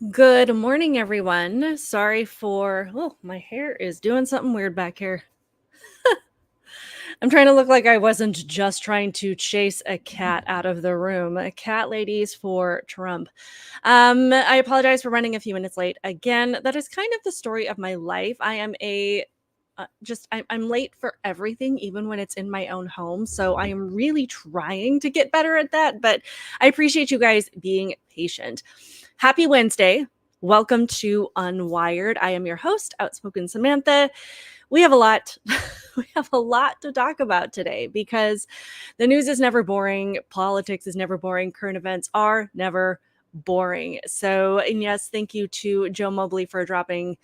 Good morning, everyone. Sorry for, my hair is doing something weird back here. I'm trying to look like I wasn't just trying to chase a cat out of the room. Cat ladies for Trump. I apologize for running a few minutes late. Again, that is kind of the story of my life. I am I'm late for everything, even when it's in my own home. So I am really trying to get better at that, but I appreciate you guys being patient. Happy Wednesday. Welcome to Unwired. I am your host, Outspoken Samantha. We have a lot we have a lot to talk about today because the news is never boring, politics is never boring, current events are never boring. So, and yes, thank you to Joe Mobley for dropping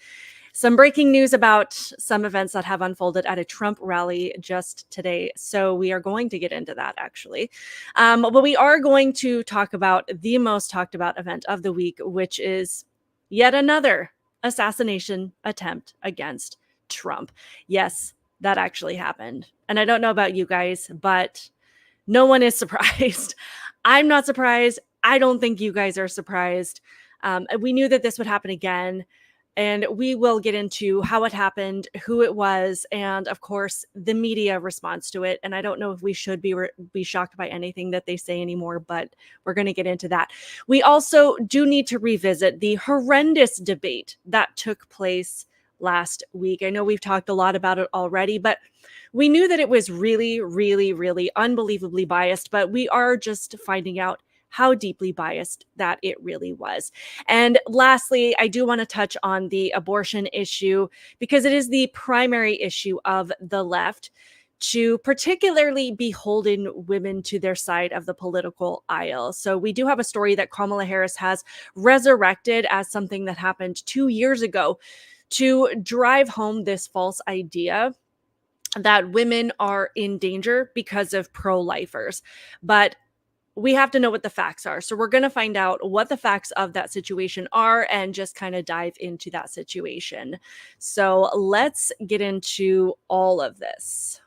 some breaking news about some events that have unfolded at a Trump rally just today. So we are going to get into that actually. But we are going to talk about the most talked about event of the week, which is yet another assassination attempt against Trump. Yes, that actually happened. And I don't know about you guys, but no one is surprised. I'm not surprised. I don't think you guys are surprised. We knew that this would happen again. And we will get into how it happened, who it was, and of course, the media response to it. And I don't know if we should be shocked by anything that they say anymore, but we're going to get into that. We also do need to revisit the horrendous debate that took place last week. I know we've talked a lot about it already, but we knew that it was really, really, really unbelievably biased, but we are just finding out how deeply biased that it really was. And lastly, I do want to touch on the abortion issue because it is the primary issue of the left to particularly be holding women to their side of the political aisle. So we do have a story that Kamala Harris has resurrected as something that happened 2 years ago to drive home this false idea that women are in danger because of pro-lifers. But we have to know what the facts are. So we're going to find out what the facts of that situation are and just kind of dive into that situation. So let's get into all of this.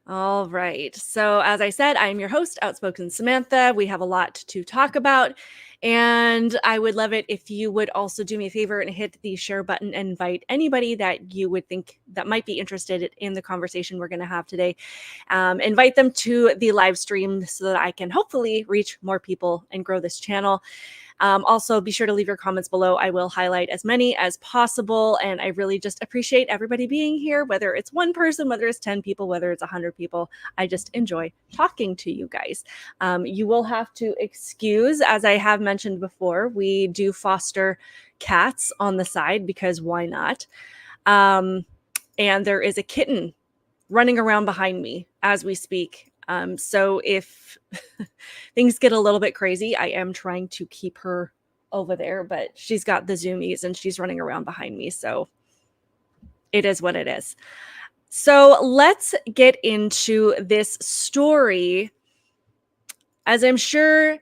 All right. So, as I said, I'm your host, Outspoken Samantha. We have a lot to talk about. And I would love it if you would also do me a favor and hit the share button and invite anybody that you would think that might be interested in the conversation we're going to have today. Invite them to the live stream so that I can hopefully reach more people and grow this channel. Also, be sure to leave your comments below. I will highlight as many as possible. And I really just appreciate everybody being here, whether it's one person, whether it's 10 people, whether it's 100 people. I just enjoy talking to you guys. You will have to excuse, as I have mentioned before, we do foster cats on the side because why not? And there is a kitten running around behind me as we speak. So if things get a little bit crazy, I am trying to keep her over there, but she's got the zoomies and she's running around behind me. So it is what it is. So let's get into this story. As I'm sure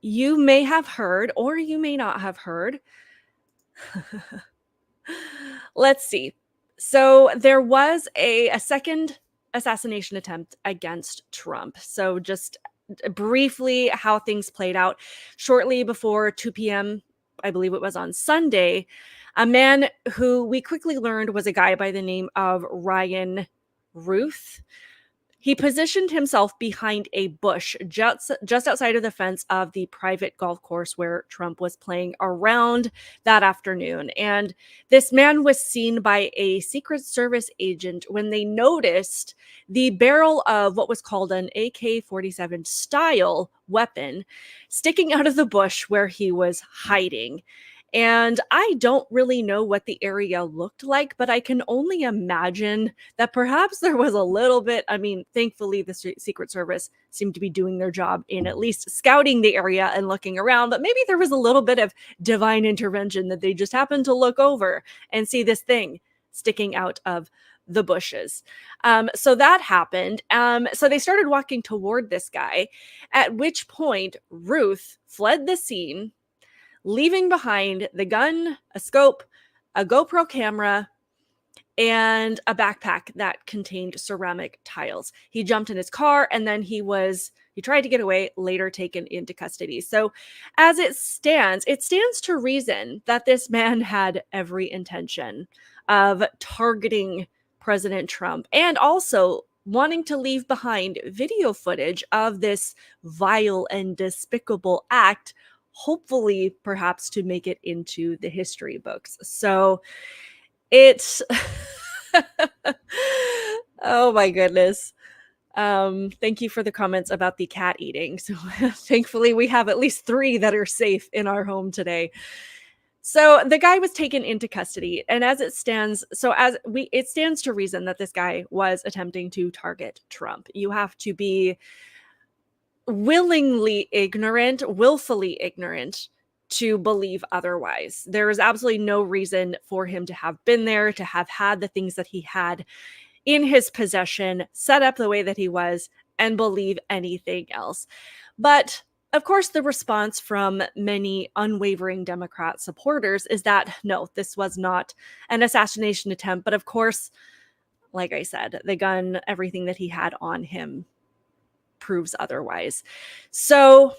you may have heard, or you may not have heard. Let's see. So there was a second assassination attempt against Trump. So just briefly how things played out. Shortly before 2 p.m., I believe it was on Sunday, a man who we quickly learned was a guy by the name of Routh. He positioned himself behind a bush just outside of the fence of the private golf course where Trump was playing around that afternoon. And this man was seen by a Secret Service agent when they noticed the barrel of what was called an AK-47 style weapon sticking out of the bush where he was hiding. And I don't really know what the area looked like, but I can only imagine that perhaps there was a little bit. I mean, thankfully, the Secret Service seemed to be doing their job in at least scouting the area and looking around. But maybe there was a little bit of divine intervention that they just happened to look over and see this thing sticking out of the bushes. So that happened. So they started walking toward this guy, at which point Routh fled the scene leaving behind the gun, a scope, a GoPro camera, and a backpack that contained ceramic tiles. He jumped in his car, and then he tried to get away, later taken into custody. So as it stands to reason that this man had every intention of targeting President Trump and also wanting to leave behind video footage of this vile and despicable act, hopefully perhaps to make it into the history books. So it's oh my goodness. Thank you for the comments about the cat eating. So thankfully we have at least 3 that are safe in our home today. So the guy was taken into custody, and as it stands, it stands to reason that this guy was attempting to target Trump. You have to be willfully ignorant to believe otherwise. There is absolutely no reason for him to have been there, to have had the things that he had in his possession, set up the way that he was, and believe anything else. But of course, the response from many unwavering Democrat supporters is that, no, this was not an assassination attempt. But of course, like I said, the gun, everything that he had on him proves otherwise. So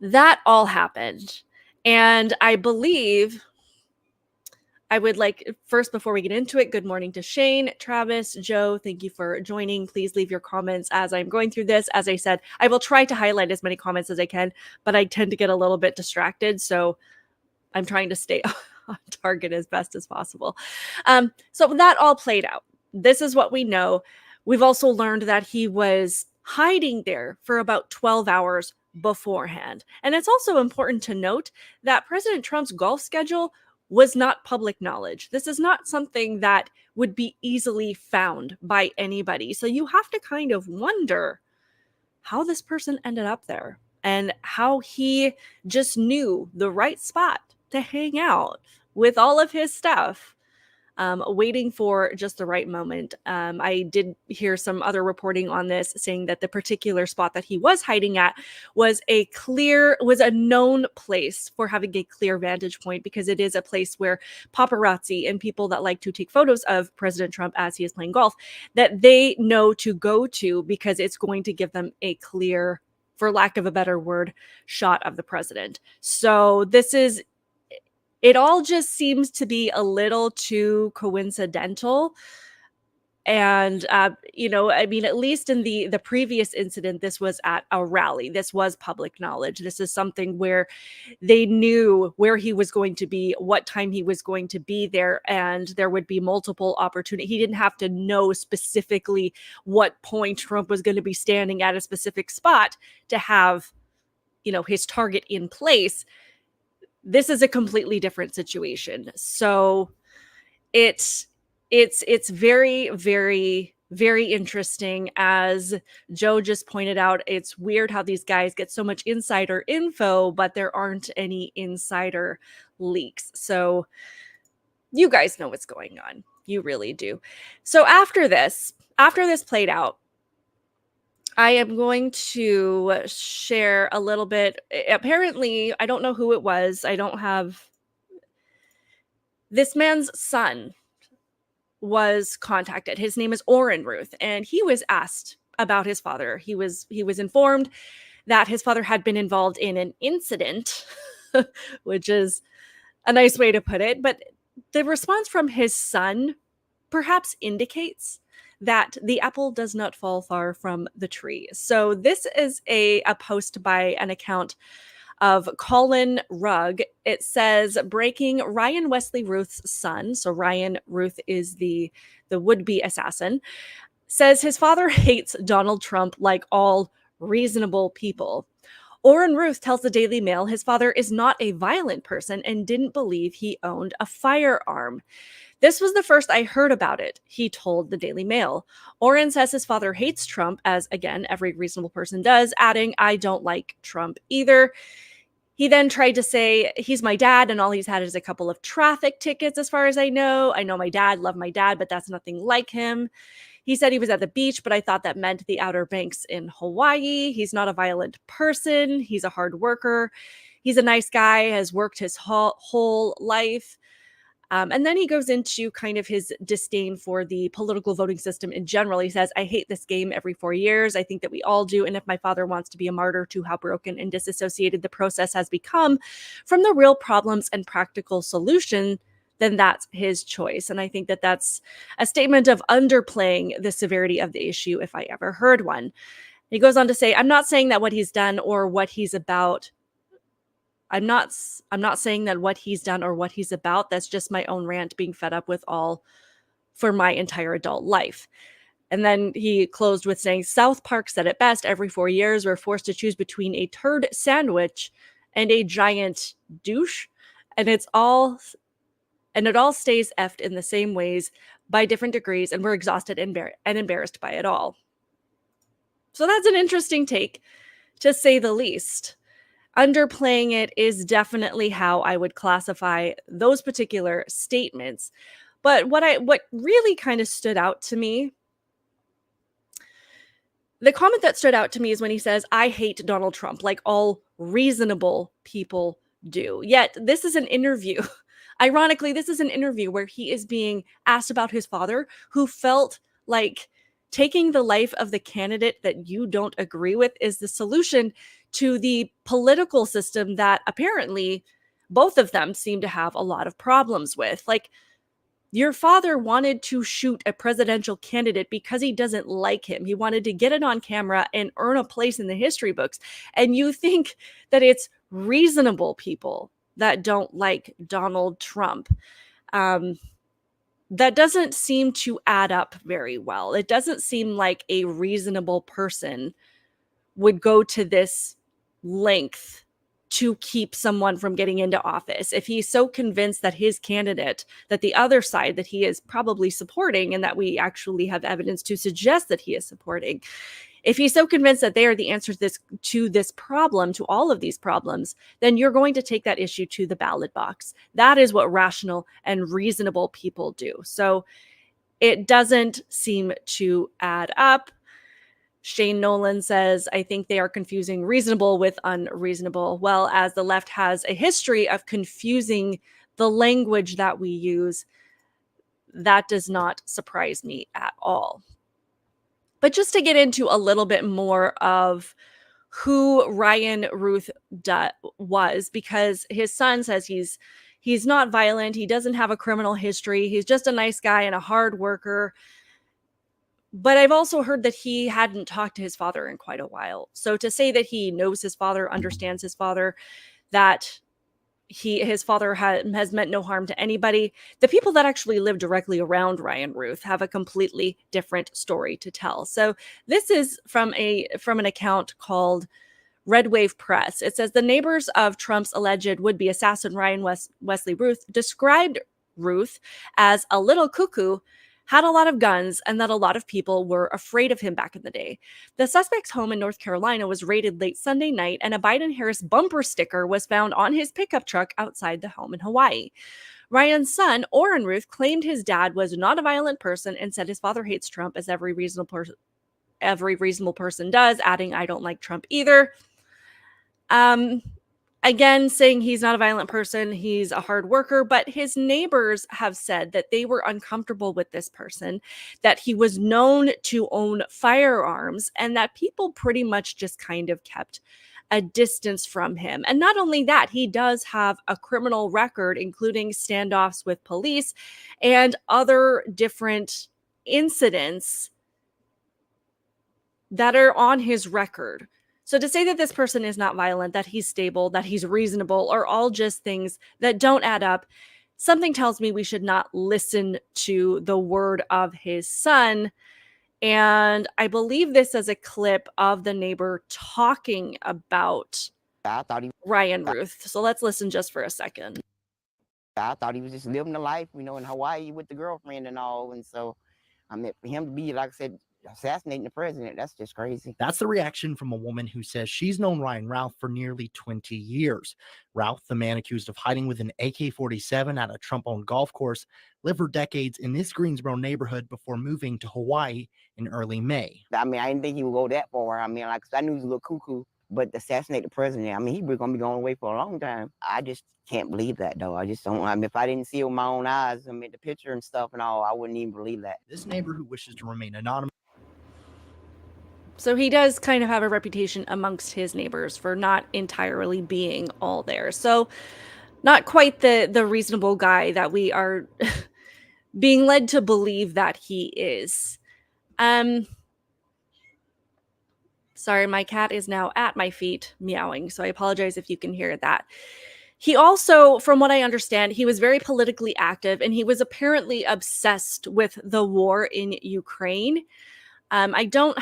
that all happened. And I believe I would like, first, before we get into it, good morning to Shane, Travis, Joe. Thank you for joining. Please leave your comments as I'm going through this. As I said, I will try to highlight as many comments as I can, but I tend to get a little bit distracted. So I'm trying to stay on target as best as possible. So that all played out. This is what we know. We've also learned that he was hiding there for about 12 hours beforehand. And it's also important to note that President Trump's golf schedule was not public knowledge. This is not something that would be easily found by anybody. So you have to kind of wonder how this person ended up there and how he just knew the right spot to hang out with all of his stuff, waiting for just the right moment. I did hear some other reporting on this saying that the particular spot that he was hiding at was a known place for having a clear vantage point, because it is a place where paparazzi and people that like to take photos of President Trump as he is playing golf, that they know to go to, because it's going to give them a clear, for lack of a better word, shot of the president. So it all just seems to be a little too coincidental. And, I mean, at least in the previous incident, this was at a rally. This was public knowledge. This is something where they knew where he was going to be, what time he was going to be there, and there would be multiple opportunities. He didn't have to know specifically what point Trump was going to be standing at a specific spot to have, his target in place. This is a completely different situation. So it's very, very, very interesting. As Joe just pointed out, it's weird how these guys get so much insider info, but there aren't any insider leaks. So you guys know what's going on. You really do. So after this played out, I am going to share a little bit. Apparently, I don't know who it was. I don't have... This man's son was contacted. His name is Oran Routh, and he was asked about his father. He was informed that his father had been involved in an incident, which is a nice way to put it. But the response from his son perhaps indicates that the apple does not fall far from the tree. So this is a post by an account of Colin Rugg. It says, breaking: Ryan Wesley Routh's son, so Ryan Routh is the would-be assassin, says his father hates Donald Trump like all reasonable people. Oran Routh tells the Daily Mail his father is not a violent person and didn't believe he owned a firearm. This was the first I heard about it, he told the Daily Mail. Oran says his father hates Trump, as, again, every reasonable person does, adding, I don't like Trump either. He then tried to say, he's my dad, and all he's had is a couple of traffic tickets, as far as I know. I know my dad, love my dad, but that's nothing like him. He said he was at the beach, but I thought that meant the Outer Banks in Hawaii. He's not a violent person. He's a hard worker. he's a nice guy, has worked his whole life. And then he goes into kind of his disdain for the political voting system in general. He says, I hate this game every 4 years. I think that we all do. And if my father wants to be a martyr to how broken and disassociated the process has become from the real problems and practical solution, then that's his choice. And I think that that's a statement of underplaying the severity of the issue if I ever heard one. He goes on to say, I'm not saying that what he's done or what he's about I'm not saying that what he's done or what he's about, that's just my own rant being fed up with all for my entire adult life. And then he closed with saying, South Park said it best, every 4 years we're forced to choose between a turd sandwich and a giant douche. And it all stays effed in the same ways by different degrees, and we're exhausted and embarrassed by it all. So that's an interesting take, to say the least. Underplaying it is definitely how I would classify those particular statements. But what really kind of stood out to me, the comment that stood out to me is when he says, I hate Donald Trump, like all reasonable people do. Yet this is an interview. Ironically, this is an interview where he is being asked about his father, who felt like taking the life of the candidate that you don't agree with is the solution to the political system that apparently both of them seem to have a lot of problems with. Like, your father wanted to shoot a presidential candidate because he doesn't like him. He wanted to get it on camera and earn a place in the history books. And you think that it's reasonable people that don't like Donald Trump. That doesn't seem to add up very well. It doesn't seem like a reasonable person would go to this length to keep someone from getting into office. If he's so convinced that his candidate, that the other side that he is probably supporting, and that we actually have evidence to suggest that he is supporting, if he's so convinced that they are the answer to this problem, to all of these problems, then you're going to take that issue to the ballot box. That is what rational and reasonable people do. So it doesn't seem to add up. Shane Nolan says, I think they are confusing reasonable with unreasonable. Well, as the left has a history of confusing the language that we use, that does not surprise me at all. But just to get into a little bit more of who Ryan Routh was, because his son says he's not violent, he doesn't have a criminal history, he's just a nice guy and a hard worker. But I've also heard that he hadn't talked to his father in quite a while. So to say that he knows his father, understands his father, that his father has meant no harm to anybody, the people that actually live directly around Ryan Routh have a completely different story to tell. So this is from an account called Red Wave Press. It says the neighbors of Trump's alleged would-be assassin Ryan Wesley Routh described Routh as a little cuckoo, had a lot of guns, and that a lot of people were afraid of him back in the day. The suspect's home in North Carolina was raided late Sunday night, and a Biden-Harris bumper sticker was found on his pickup truck outside the home in Hawaii. Ryan's son, Oran Routh, claimed his dad was not a violent person and said his father hates Trump, as every reasonable person does, adding, I don't like Trump either. Again, saying he's not a violent person, he's a hard worker, but his neighbors have said that they were uncomfortable with this person, that he was known to own firearms, and that people pretty much just kind of kept a distance from him. And not only that, he does have a criminal record, including standoffs with police and other different incidents that are on his record. So to say that this person is not violent, that he's stable, that he's reasonable, are all just things that don't add up. Something tells me we should not listen to the word of his son. And I believe this is a clip of the neighbor talking about Ryan Routh. So let's listen just for a second. I thought he was just living the life, in Hawaii with the girlfriend and all. And so, for him to be, like I said, assassinating the president, that's just crazy. That's the reaction from a woman who says she's known Ryan Routh for nearly 20 years. Routh, the man accused of hiding with an AK-47 at a Trump-owned golf course, lived for decades in this Greensboro neighborhood before moving to Hawaii in early May. I didn't think he would go that far. I knew he was a little cuckoo, but assassinate the president. I mean, he's going to be going away for a long time. I just can't believe that, though. I just don't. I mean, if I didn't see it with my own eyes, I mean, the picture and stuff and all, I wouldn't even believe that. This neighbor who wishes to remain anonymous. So he does kind of have a reputation amongst his neighbors for not entirely being all there. So not quite the reasonable guy that we are being led to believe that he is. Sorry, my cat is now at my feet meowing, so I apologize if you can hear that. He also, from what I understand, he was very politically active, and he was apparently obsessed with the war in Ukraine. I don't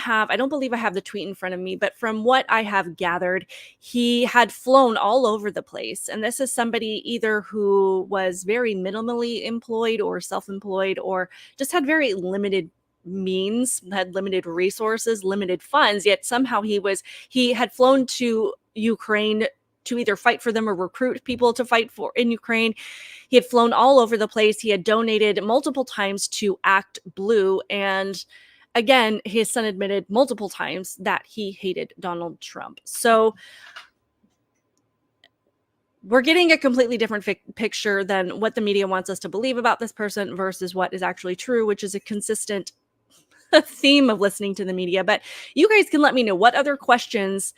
believe I have the tweet in front of me, but from what I have gathered, he had flown all over the place. And this is somebody either who was very minimally employed or self-employed, or just had very limited means, had limited resources, limited funds, yet somehow he had flown to Ukraine to either fight for them or recruit people to fight for in Ukraine. He had flown all over the place. He had donated multiple times to Act Blue, and again, his son admitted multiple times that he hated Donald Trump. So we're getting a completely different picture than what the media wants us to believe about this person versus what is actually true, which is a consistent theme of listening to the media. But you guys can let me know what other questions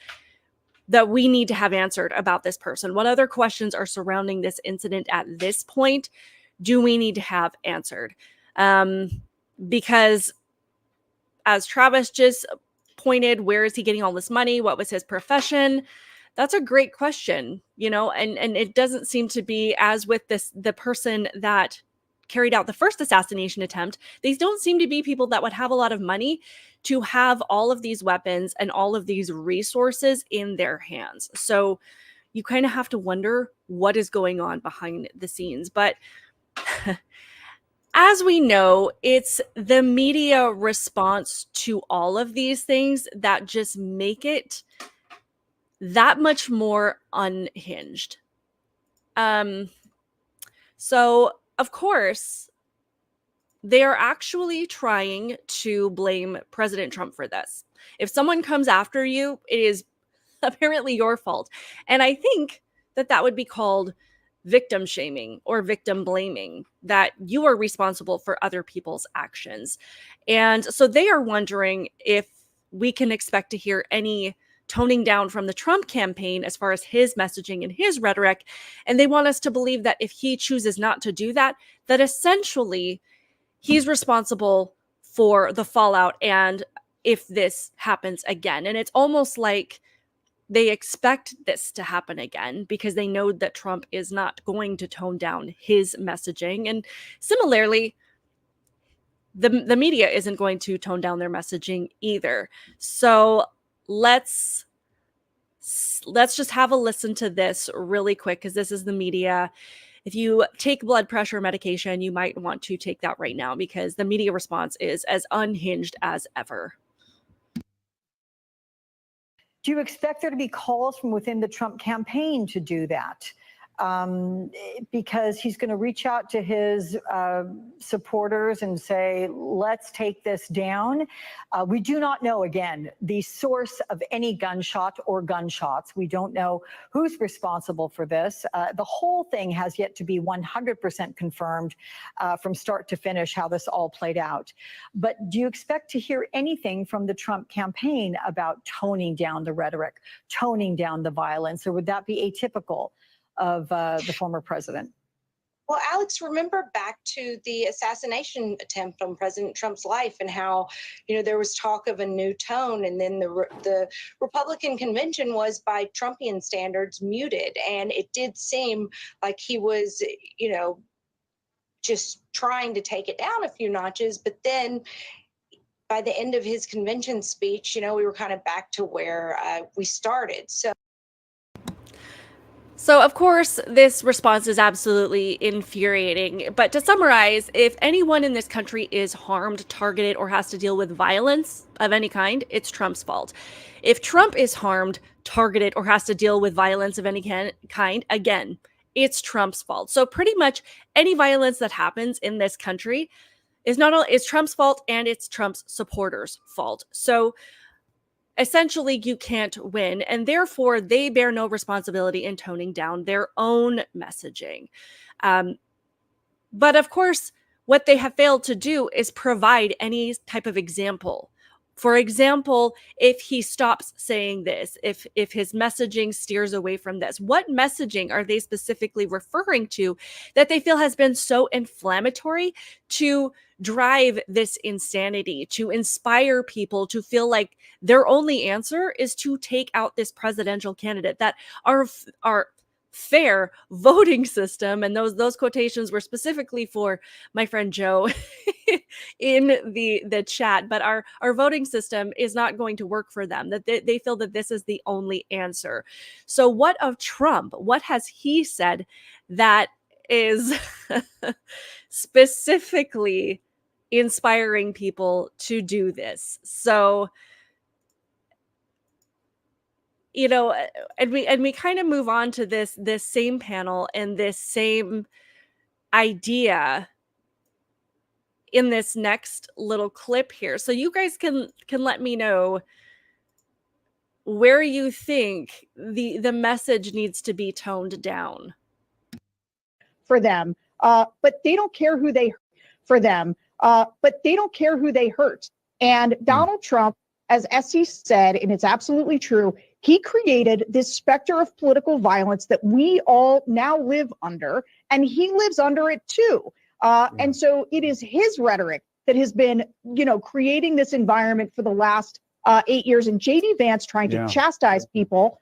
that we need to have answered about this person. What other questions are surrounding this incident at this point do we need to have answered? Because as Travis just pointed, where is he getting all this money? What was his profession? That's a great question, and it doesn't seem to be as with the person that carried out the first assassination attempt. These don't seem to be people that would have a lot of money to have all of these weapons and all of these resources in their hands. So you kind of have to wonder what is going on behind the scenes. But as we know, it's the media response to all of these things that just make it that much more unhinged. So, of course, they are actually trying to blame President Trump for this. If someone comes after you, it is apparently your fault. And I think that would be called victim shaming or victim blaming, that you are responsible for other people's actions. And so they are wondering if we can expect to hear any toning down from the Trump campaign as far as his messaging and his rhetoric. And they want us to believe that if he chooses not to do that, that essentially he's responsible for the fallout and if this happens again. And it's almost like they expect this to happen again because they know that Trump is not going to tone down his messaging. And similarly, the media isn't going to tone down their messaging either. So let's just have a listen to this really quick, because this is the media. If you take blood pressure medication, you might want to take that right now, because the media response is as unhinged as ever. Do you expect there to be calls from within the Trump campaign to do that? Because he's going to reach out to his supporters and say, let's take this down. We do not know, again, the source of any gunshot or gunshots. We don't know who's responsible for this. The whole thing has yet to be 100% confirmed from start to finish how this all played out. But do you expect to hear anything from the Trump campaign about toning down the rhetoric, toning down the violence, or would that be atypical of the former president? Well, Alex, remember back to the assassination attempt on President Trump's life and how, there was talk of a new tone, and then the Republican convention was, by Trumpian standards, muted. And it did seem like he was, just trying to take it down a few notches. But then by the end of his convention speech, we were kind of back to where we started. So, of course, this response is absolutely infuriating. But to summarize, if anyone in this country is harmed, targeted, or has to deal with violence of any kind, it's Trump's fault. If Trump is harmed, targeted, or has to deal with violence of any kind, again, it's Trump's fault. So pretty much any violence that happens in this country is Trump's fault, and it's Trump's supporters' fault. So essentially you can't win, and therefore they bear no responsibility in toning down their own messaging. But of course, what they have failed to do is provide any type of example. For example, if he stops saying this, if his messaging steers away from this, what messaging are they specifically referring to that they feel has been so inflammatory to drive this insanity, to inspire people to feel like their only answer is to take out this presidential candidate, that our fair voting system, and those quotations were specifically for my friend Joe in the chat, but our voting system is not going to work for them, that they feel that this is the only answer. So what of Trump? What has he said that is specifically inspiring people to do this? So, you know, and we kind of move on to this same panel and this same idea in this next little clip here. So you guys can let me know where you think the message needs to be toned down. For them, but they don't care who they hurt. And Donald Trump, as Essie said, and it's absolutely true, he created this specter of political violence that we all now live under, and he lives under it too. And so it is his rhetoric that has been, creating this environment for the last 8 years. And J.D. Vance trying to chastise people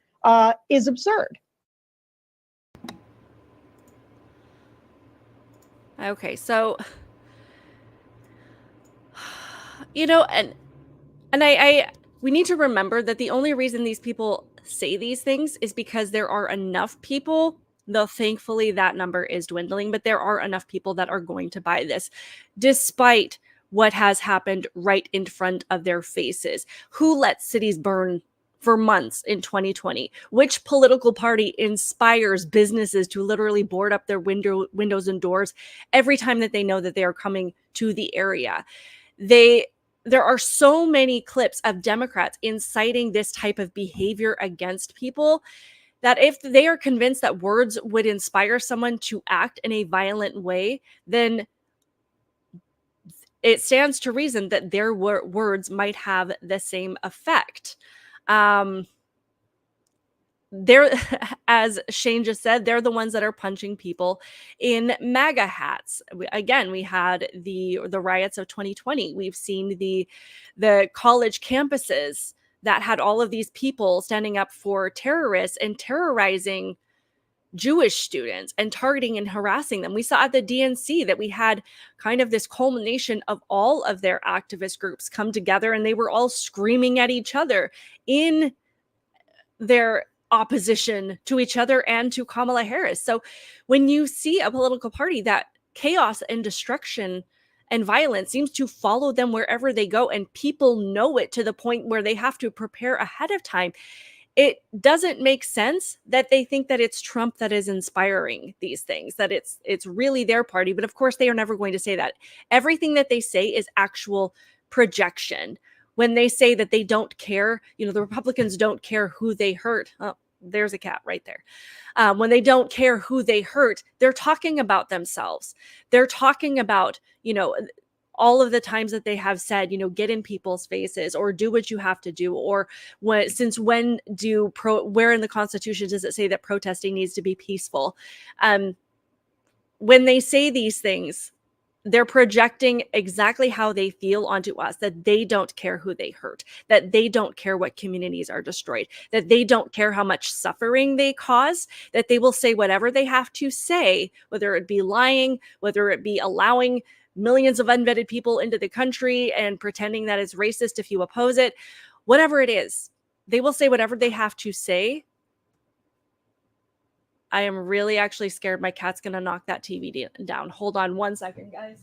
is absurd. Okay, so, and I we need to remember that the only reason these people say these things is because there are enough people, though thankfully that number is dwindling, but there are enough people that are going to buy this, despite what has happened right in front of their faces. Who let cities burn for months in 2020? Which political party inspires businesses to literally board up their windows and doors every time that they know that they are coming to the area? There are so many clips of Democrats inciting this type of behavior against people that if they are convinced that words would inspire someone to act in a violent way, then it stands to reason that their words might have the same effect. They're, as Shane just said, they're the ones that are punching people in MAGA hats. Again, we had the riots of 2020. We've seen the college campuses that had all of these people standing up for terrorists and terrorizing Jewish students and targeting and harassing them. We saw at the DNC that we had kind of this culmination of all of their activist groups come together, and they were all screaming at each other in their opposition to each other and to Kamala Harris. So when you see a political party that chaos and destruction and violence seems to follow them wherever they go, and people know it to the point where they have to prepare ahead of time, it doesn't make sense that they think that it's Trump that is inspiring these things, that it's really their party. But of course, they are never going to say that. Everything that they say is actual projection. When they say that they don't care, the Republicans don't care who they hurt. Oh, there's a cat right there. When they don't care who they hurt, they're talking about themselves. They're talking about, all of the times that they have said, get in people's faces or do what you have to do. Or where in the Constitution does it say that protesting needs to be peaceful? When they say these things, they're projecting exactly how they feel onto us, that they don't care who they hurt, that they don't care what communities are destroyed, that they don't care how much suffering they cause, that they will say whatever they have to say, whether it be lying, whether it be allowing millions of unvetted people into the country and pretending that it's racist if you oppose it, whatever it is, they will say whatever they have to say. I am really actually scared my cat's going to knock that TV down. Hold on one second, guys.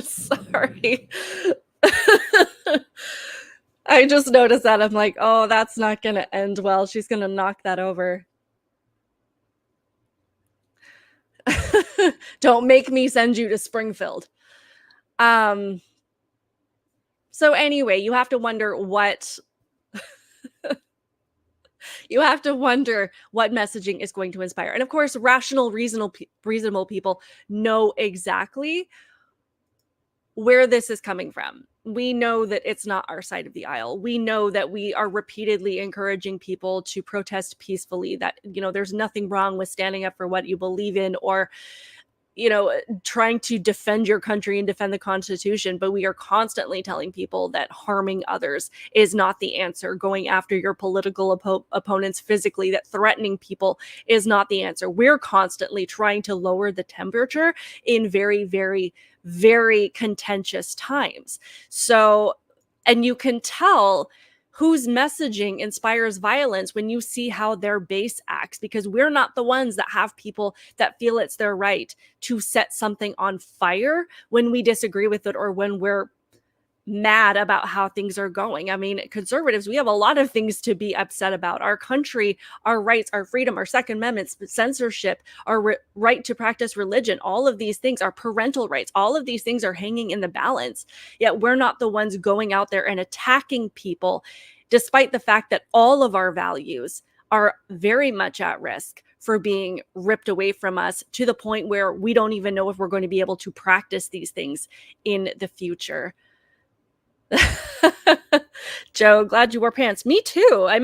Sorry. I just noticed that. I'm like, oh, that's not going to end well. She's going to knock that over. Don't make me send you to Springfield. So anyway, you have to wonder what messaging is going to inspire. And of course, rational, reasonable people know exactly where this is coming from. We know that it's not our side of the aisle. We know that we are repeatedly encouraging people to protest peacefully, that, there's nothing wrong with standing up for what you believe in, or, trying to defend your country and defend the Constitution. But we are constantly telling people that harming others is not the answer. Going after your political opponents physically, that threatening people is not the answer. We're constantly trying to lower the temperature in very, very, very contentious times. So, and you can tell whose messaging inspires violence when you see how their base acts, because we're not the ones that have people that feel it's their right to set something on fire when we disagree with it, or when we're mad about how things are going. I mean, conservatives, we have a lot of things to be upset about. Our country, our rights, our freedom, our Second Amendment, censorship, our right to practice religion, all of these things, our parental rights, all of these things are hanging in the balance. Yet we're not the ones going out there and attacking people, despite the fact that all of our values are very much at risk for being ripped away from us, to the point where we don't even know if we're going to be able to practice these things in the future. Joe, glad you wore pants. Me too. I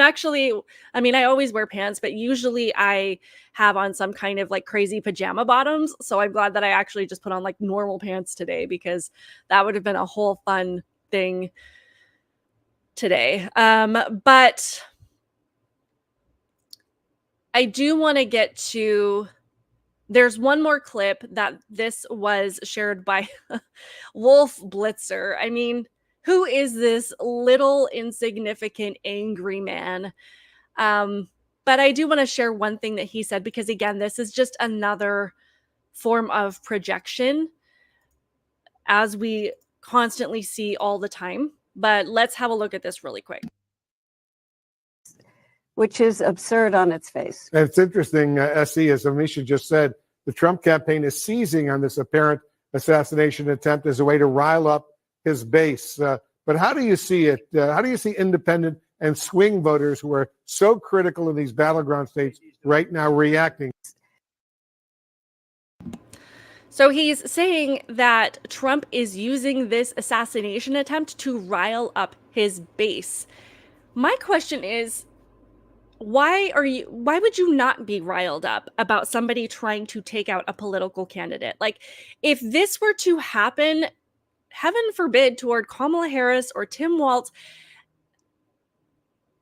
always wear pants, but usually I have on some kind of like crazy pajama bottoms. So I'm glad that I actually just put on like normal pants today, because that would have been a whole fun thing today. But I do want to get to, there's one more clip that this was shared by Wolf Blitzer. I mean, who is this little insignificant angry man? But I do want to share one thing that he said, because again, this is just another form of projection, as we constantly see all the time. But let's have a look at this really quick. Which is absurd on its face. And it's interesting, SE, as Amisha just said, the Trump campaign is seizing on this apparent assassination attempt as a way to rile up his base. But how do you see it? How do you see independent and swing voters who are so critical in these battleground states right now reacting? So he's saying that Trump is using this assassination attempt to rile up his base. My question is, why would you not be riled up about somebody trying to take out a political candidate? Like, if this were to happen, heaven forbid, toward Kamala Harris or Tim Walz,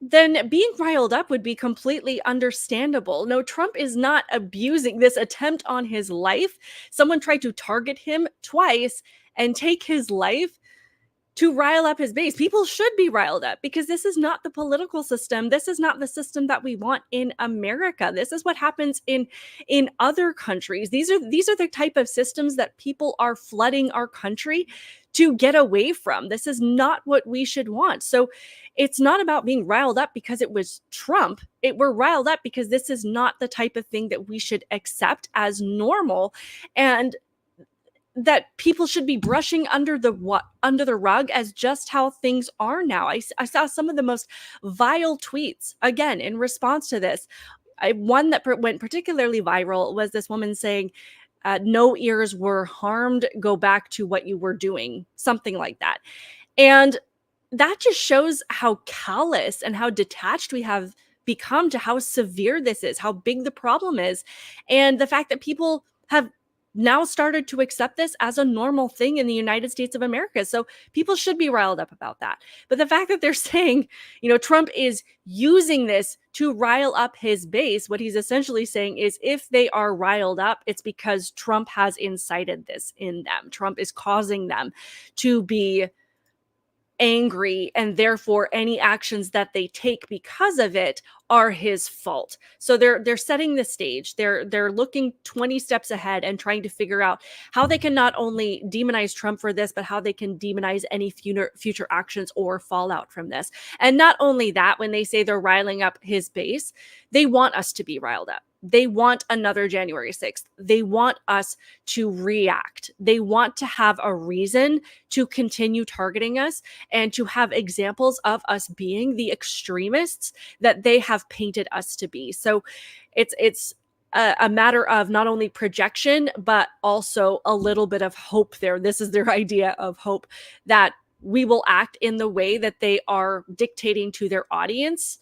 then being riled up would be completely understandable. No, Trump is not abusing this attempt on his life. Someone tried to target him twice and take his life to rile up his base. People should be riled up, because this is not the political system. This is not the system that we want in America. This is what happens in other countries. These are the type of systems that people are flooding our country to get away from. This is not what we should want. So it's not about being riled up because it was Trump. We're riled up because this is not the type of thing that we should accept as normal, and that people should be brushing under the rug as just how things are now. I saw some of the most vile tweets, again, in response to this. One that went particularly viral was this woman saying, no ears were harmed, go back to what you were doing, something like that. And that just shows how callous and how detached we have become to how severe this is, how big the problem is, and the fact that people have now started to accept this as a normal thing in the United States of America. So people should be riled up about that. But the fact that they're saying, Trump is using this to rile up his base, what he's essentially saying is, if they are riled up, it's because Trump has incited this in them. Trump is causing them to be angry, and therefore any actions that they take because of it are his fault. So they're setting the stage. They're looking 20 steps ahead and trying to figure out how they can not only demonize Trump for this, but how they can demonize any future actions or fallout from this. And not only that, when they say they're riling up his base, they want us to be riled up. They want another January 6th. They want us to react. They want to have a reason to continue targeting us and to have examples of us being the extremists that they have painted us to be. So it's a matter of not only projection, but also a little bit of hope there. This is their idea of hope, that we will act in the way that they are dictating to their audience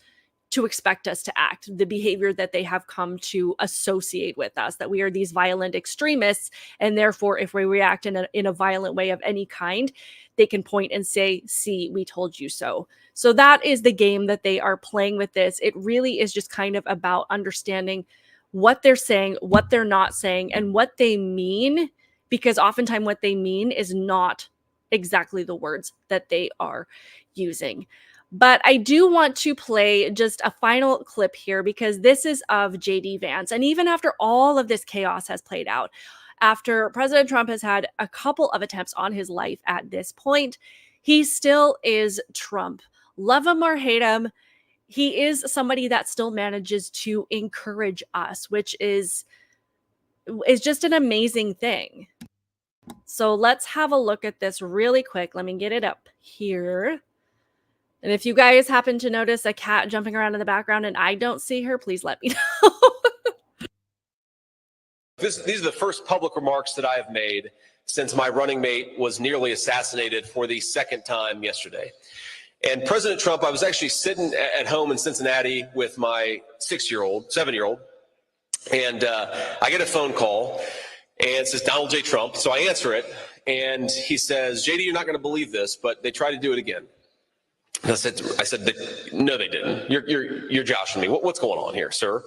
to expect us to act, the behavior that they have come to associate with us, that we are these violent extremists. And therefore, if we react in a violent way of any kind, they can point and say, see, we told you so. So that is the game that they are playing with this. It really is just kind of about understanding what they're saying, what they're not saying, and what they mean, because oftentimes what they mean is not exactly the words that they are using. But I do want to play just a final clip here, because this is of JD Vance. And even after all of this chaos has played out, after President Trump has had a couple of attempts on his life at this point, he still is Trump. Love him or hate him, he is somebody that still manages to encourage us, which is just an amazing thing. So let's have a look at this really quick. Let me get it up here. And if you guys happen to notice a cat jumping around in the background and I don't see her, please let me know. These are the first public remarks that I have made since my running mate was nearly assassinated for the second time yesterday. And President Trump, I was actually sitting at home in Cincinnati with my 7-year-old, and I get a phone call, and it says Donald J. Trump. So I answer it, and he says, JD, you're not going to believe this, but they tried to do it again. And I said, no, they didn't. You're joshing me. What's going on here, sir?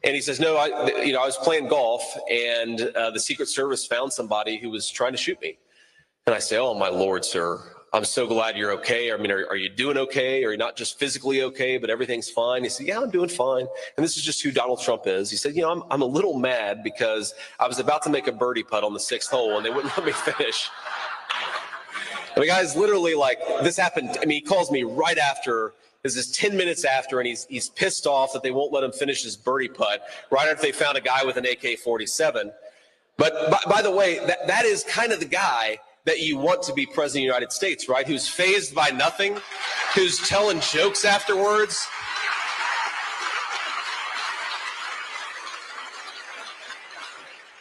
And he says, no, I was playing golf, and the Secret Service found somebody who was trying to shoot me. And I say, oh, my Lord, sir, I'm so glad you're okay. I mean, are you doing okay? Are you not just physically okay, but everything's fine? He said, yeah, I'm doing fine. And this is just who Donald Trump is. He said, I'm a little mad because I was about to make a birdie putt on the 6th hole, and they wouldn't let me finish. And the guy's literally like, this happened. I mean, he calls me right after. This is 10 minutes after, and he's pissed off that they won't let him finish his birdie putt right after they found a guy with an AK-47. But by the way, that is kind of the guy that you want to be president of the United States, right? Who's fazed by nothing, who's telling jokes afterwards.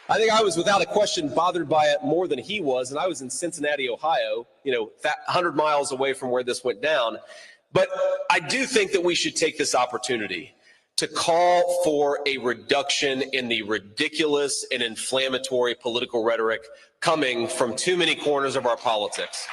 I think I was, without a question, bothered by it more than he was, and I was in Cincinnati, Ohio, 100 miles away from where this went down. But I do think that we should take this opportunity to call for a reduction in the ridiculous and inflammatory political rhetoric coming from too many corners of our politics.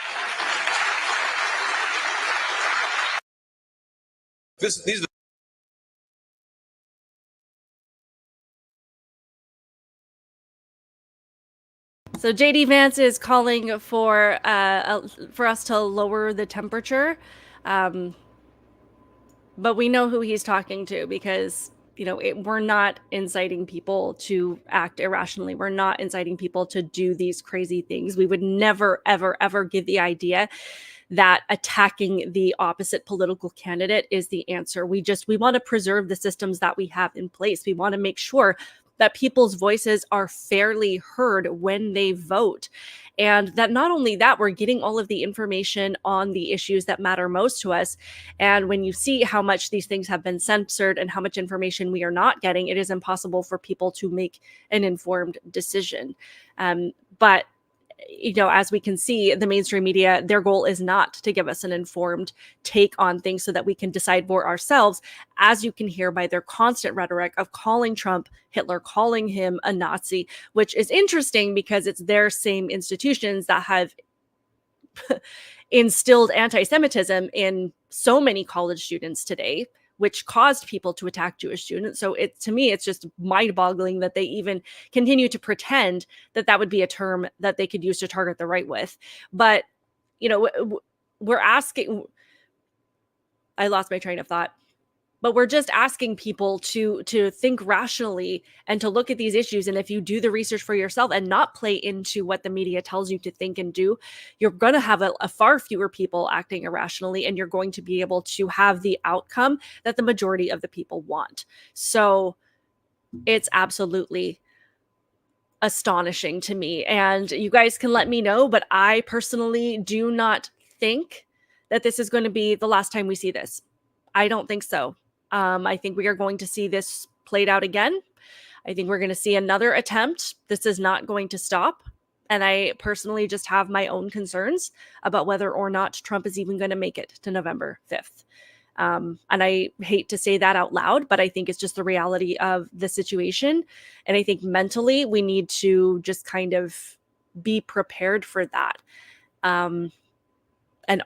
So JD Vance is calling for us to lower the temperature. But we know who he's talking to, because we're not inciting people to act irrationally. We're not inciting people to do these crazy things. We would never, ever, ever give the idea that attacking the opposite political candidate is the answer. We want to preserve the systems that we have in place. We want to make sure that people's voices are fairly heard when they vote. And that not only that, we're getting all of the information on the issues that matter most to us. And when you see how much these things have been censored and how much information we are not getting, it is impossible for people to make an informed decision. But as we can see, the mainstream media, their goal is not to give us an informed take on things so that we can decide for ourselves, as you can hear by their constant rhetoric of calling Trump Hitler, calling him a Nazi, which is interesting because it's their same institutions that have instilled anti-Semitism in so many college students today, which caused people to attack Jewish students. So to me, it's just mind-boggling that they even continue to pretend that that would be a term that they could use to target the right with. But, we're asking, I lost my train of thought, but we're just asking people to think rationally and to look at these issues. And if you do the research for yourself and not play into what the media tells you to think and do, you're going to have a far fewer people acting irrationally, and you're going to be able to have the outcome that the majority of the people want. So It's absolutely astonishing to me. And you guys can let me know, but I personally do not think that this is going to be the last time we see this. I don't think so. I think we are going to see this played out again. I think we're going to see another attempt. This is not going to stop. And I personally just have my own concerns about whether or not Trump is even going to make it to November 5th. And I hate to say that out loud, but I think it's just the reality of the situation. And I think mentally we need to just kind of be prepared for that. And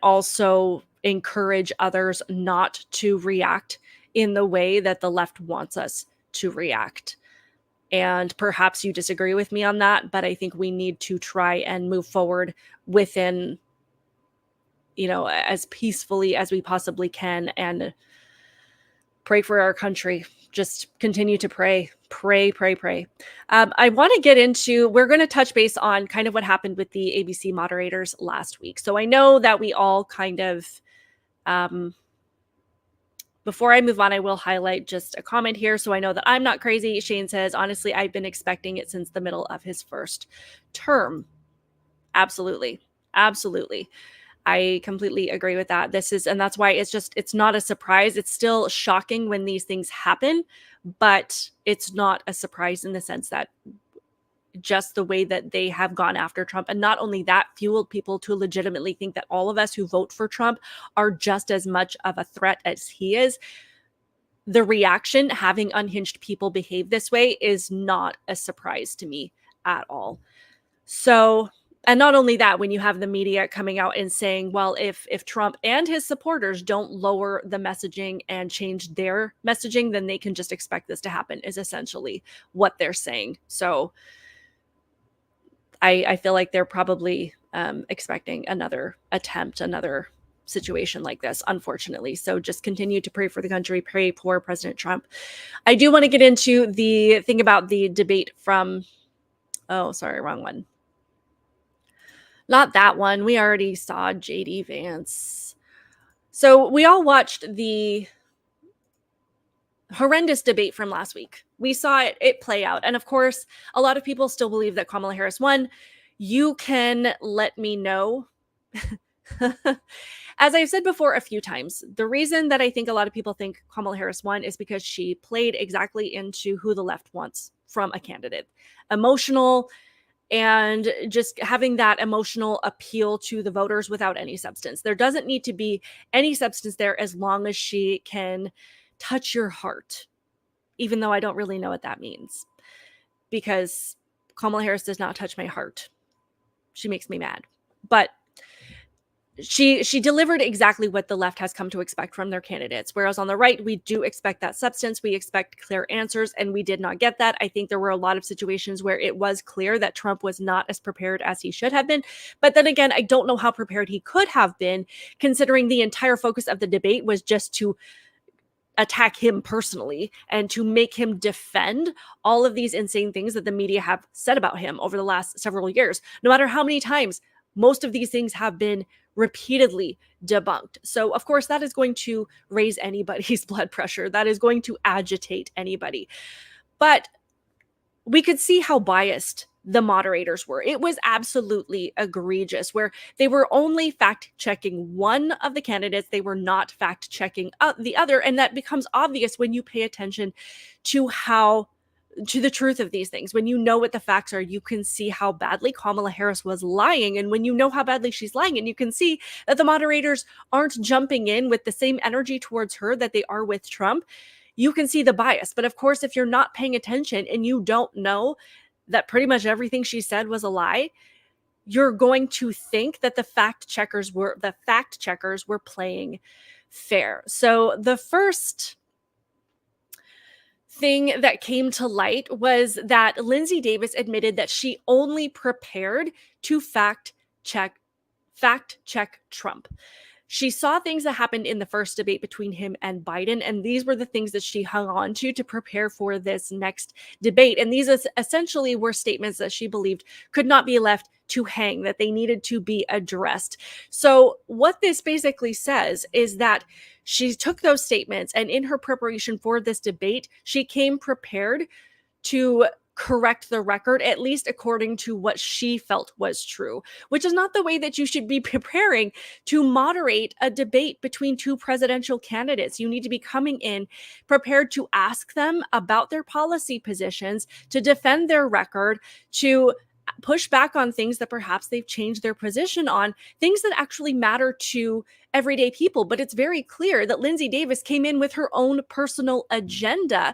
also encourage others not to react in the way that the left wants us to react. And perhaps you disagree with me on that, but I think we need to try and move forward within, as peacefully as we possibly can, and pray for our country. Just continue to pray. I want to get into, we're going to touch base on kind of what happened with the ABC moderators last week. So I know that we all kind of, before I move on, I will highlight just a comment here so I know that I'm not crazy. Shane says, honestly, I've been expecting it since the middle of his first term. Absolutely. I completely agree with that. And that's why it's not a surprise. It's still shocking when these things happen, but it's not a surprise in the sense that just the way that they have gone after Trump. And not only that, fueled people to legitimately think that all of us who vote for Trump are just as much of a threat as he is. The reaction, having unhinged people behave this way, is not a surprise to me at all. So, and not only that, when you have the media coming out and saying, well, if Trump and his supporters don't lower the messaging and change their messaging, then they can just expect this to happen, is essentially what they're saying. So I feel like they're probably expecting another attempt, another situation like this, unfortunately. So just continue to pray for the country, pray for President Trump. I do want to get into the thing about the debate from, oh, sorry, wrong one. Not that one. We already saw JD Vance. So we all watched the horrendous debate from last week. We saw it play out. And of course, a lot of people still believe that Kamala Harris won. You can let me know. As I've said before a few times, the reason that I think a lot of people think Kamala Harris won is because she played exactly into who the left wants from a candidate. Emotional, and just having that emotional appeal to the voters without any substance. There doesn't need to be any substance there as long as she can touch your heart, even though I don't really know what that means, because Kamala Harris does not touch my heart. She makes me mad. But she delivered exactly what the left has come to expect from their candidates. Whereas on the right, we do expect that substance. We expect clear answers, and we did not get that. I think there were a lot of situations where it was clear that Trump was not as prepared as he should have been. But then again, I don't know how prepared he could have been, considering the entire focus of the debate was just to attack him personally and to make him defend all of these insane things that the media have said about him over the last several years. No matter how many times, most of these things have been repeatedly debunked. So of course that is going to raise anybody's blood pressure. That is going to agitate anybody. But we could see how biased the moderators were. It was absolutely egregious, where they were only fact-checking one of the candidates. They were not fact-checking the other. And that becomes obvious when you pay attention to the truth of these things. When you know what the facts are, you can see how badly Kamala Harris was lying. And when you know how badly she's lying, and you can see that the moderators aren't jumping in with the same energy towards her that they are with Trump, you can see the bias. But of course, if you're not paying attention and you don't know that pretty much everything she said was a lie, you're going to think that the fact checkers were playing fair. So the first thing that came to light was that Linsey Davis admitted that she only prepared to fact check Trump. She saw things that happened in the first debate between him and Biden, and these were the things that she hung on to prepare for this next debate. And these essentially were statements that she believed could not be left to hang, that they needed to be addressed. So what this basically says is that she took those statements, and in her preparation for this debate, she came prepared to correct the record, at least according to what she felt was true, which is not the way that you should be preparing to moderate a debate between two presidential candidates. You need to be coming in prepared to ask them about their policy positions, to defend their record, to push back on things that perhaps they've changed their position on, things that actually matter to everyday people. But it's very clear that Linsey Davis came in with her own personal agenda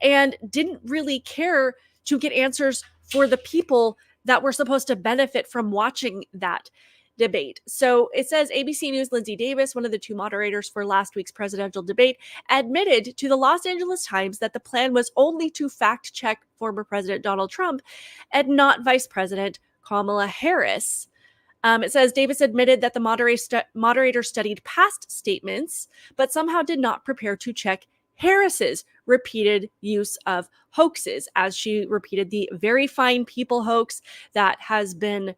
and didn't really care to get answers for the people that were supposed to benefit from watching that debate. So it says ABC News' Linsey Davis, one of the two moderators for last week's presidential debate, admitted to the Los Angeles Times that the plan was only to fact check former President Donald Trump and not Vice President Kamala Harris. It says Davis admitted that the moderator studied past statements, but somehow did not prepare to check Harris's repeated use of hoaxes, as she repeated the very fine people hoax that has been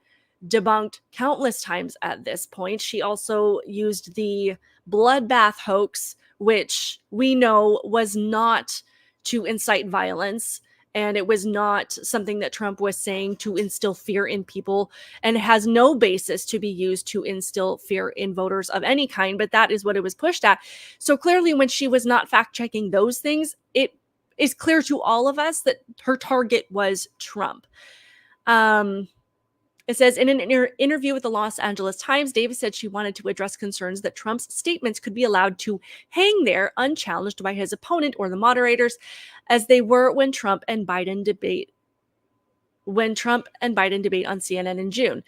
debunked countless times at this point. She also used the bloodbath hoax, which we know was not to incite violence, and it was not something that Trump was saying to instill fear in people, and has no basis to be used to instill fear in voters of any kind, but that is what it was pushed at. So clearly, when she was not fact-checking those things, it is clear to all of us that her target was Trump. It says, in an interview with the Los Angeles Times, Davis said she wanted to address concerns that Trump's statements could be allowed to hang there unchallenged by his opponent or the moderators, as they were when Trump and Biden debate on CNN in June.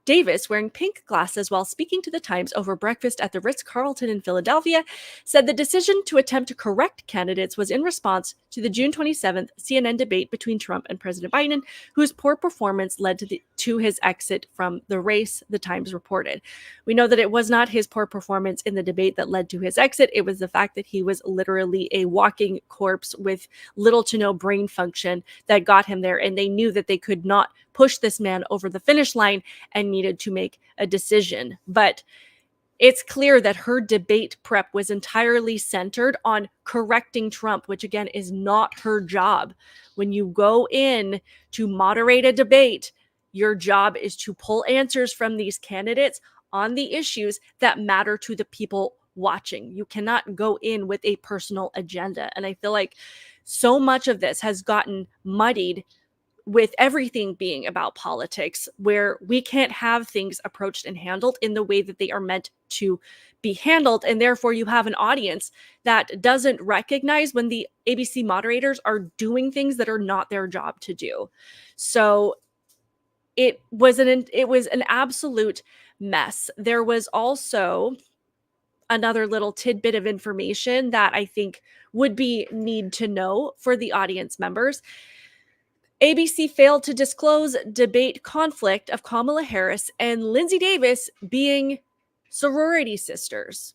Davis, wearing pink glasses while speaking to the Times over breakfast at the Ritz-Carlton in Philadelphia, said the decision to attempt to correct candidates was in response to the June 27th CNN debate between Trump and President Biden, whose poor performance led to his exit from the race, the Times reported. We know that it was not his poor performance in the debate that led to his exit. It was the fact that he was literally a walking corpse with little to no brain function that got him there, and they knew that they could not push this man over the finish line and needed to make a decision. But it's clear that her debate prep was entirely centered on correcting Trump, which again is not her job. When you go in to moderate a debate, your job is to pull answers from these candidates on the issues that matter to the people watching. You cannot go in with a personal agenda. And I feel like so much of this has gotten muddied with everything being about politics, where we can't have things approached and handled in the way that they are meant to be handled. And therefore you have an audience that doesn't recognize when the ABC moderators are doing things that are not their job to do. So it was an absolute mess. There was also another little tidbit of information that I think would be need to know for the audience members. ABC failed to disclose debate conflict of Kamala Harris and Linsey Davis being sorority sisters.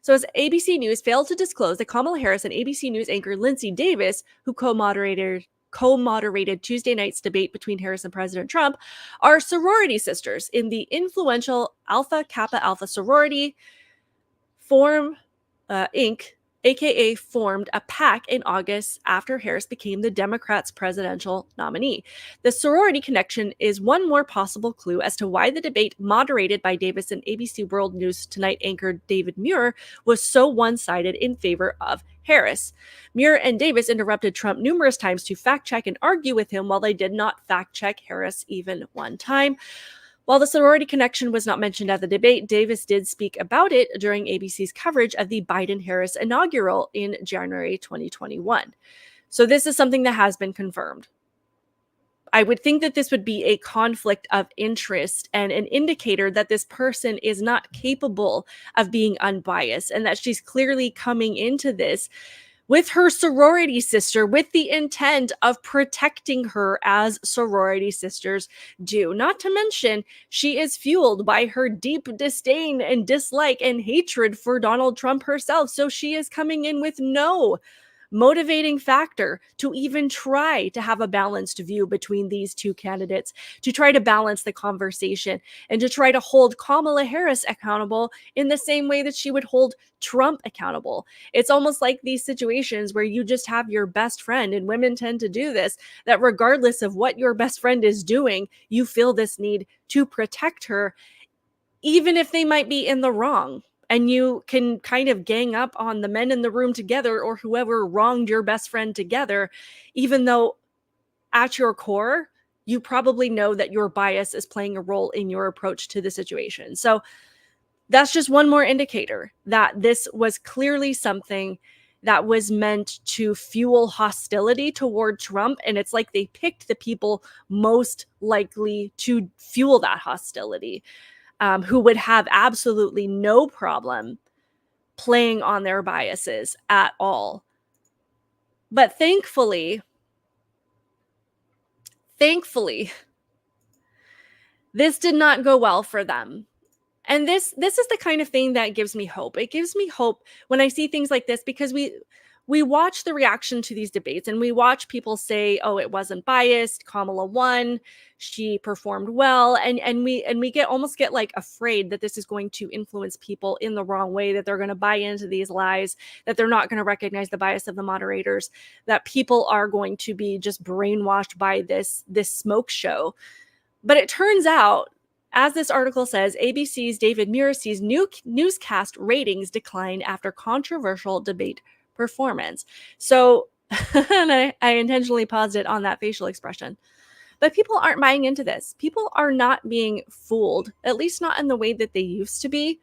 So as ABC News failed to disclose that Kamala Harris and ABC News anchor Linsey Davis, who co-moderated Tuesday night's debate between Harris and President Trump, are sorority sisters in the influential Alpha Kappa Alpha sorority, Inc., aka formed a PAC in August after Harris became the Democrats' presidential nominee. The sorority connection is one more possible clue as to why the debate moderated by Davis and ABC World News Tonight anchor David Muir was so one-sided in favor of Harris. Muir and Davis interrupted Trump numerous times to fact-check and argue with him, while they did not fact-check Harris even one time. While the sorority connection was not mentioned at the debate, Davis did speak about it during ABC's coverage of the Biden-Harris inaugural in January 2021. So this is something that has been confirmed. I would think that this would be a conflict of interest and an indicator that this person is not capable of being unbiased, and that she's clearly coming into this with her sorority sister with the intent of protecting her as sorority sisters do. Not to mention, she is fueled by her deep disdain and dislike and hatred for Donald Trump herself. So she is coming in with no motivating factor to even try to have a balanced view between these two candidates, to try to balance the conversation and to try to hold Kamala Harris accountable in the same way that she would hold Trump accountable. It's almost like these situations where you just have your best friend, and women tend to do this, that regardless of what your best friend is doing, you feel this need to protect her, even if they might be in the wrong. And you can kind of gang up on the men in the room together, or whoever wronged your best friend together, even though at your core, you probably know that your bias is playing a role in your approach to the situation. So that's just one more indicator that this was clearly something that was meant to fuel hostility toward Trump. And it's like they picked the people most likely to fuel that hostility, who would have absolutely no problem playing on their biases at all. But thankfully, this did not go well for them. And this is the kind of thing that gives me hope. It gives me hope when I see things like this, because we watch the reaction to these debates and we watch people say, oh, it wasn't biased, Kamala won, she performed well, and we get like afraid that this is going to influence people in the wrong way, that they're going to buy into these lies, that they're not going to recognize the bias of the moderators, that people are going to be just brainwashed by this smoke show. But it turns out, as this article says, ABC's David Muir sees newscast ratings decline after controversial debate performance. So, and I intentionally paused it on that facial expression. But people aren't buying into this. People are not being fooled, at least not in the way that they used to be,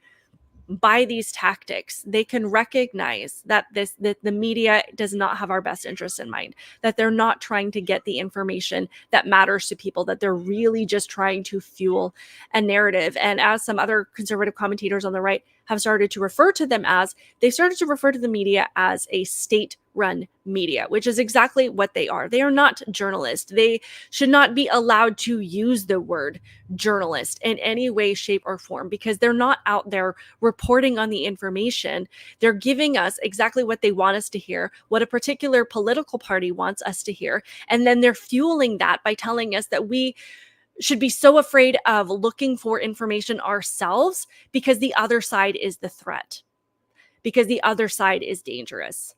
by these tactics. They can recognize that the media does not have our best interests in mind, that they're not trying to get the information that matters to people, that they're really just trying to fuel a narrative. And as some other conservative commentators on the right have started to refer to them as, they've started to refer to the media as a state-run media, which is exactly what they are. They are not journalists. They should not be allowed to use the word journalist in any way, shape, or form, because they're not out there reporting on the information. They're giving us exactly what they want us to hear, what a particular political party wants us to hear, and then they're fueling that by telling us that we should be so afraid of looking for information ourselves because the other side is the threat, because the other side is dangerous,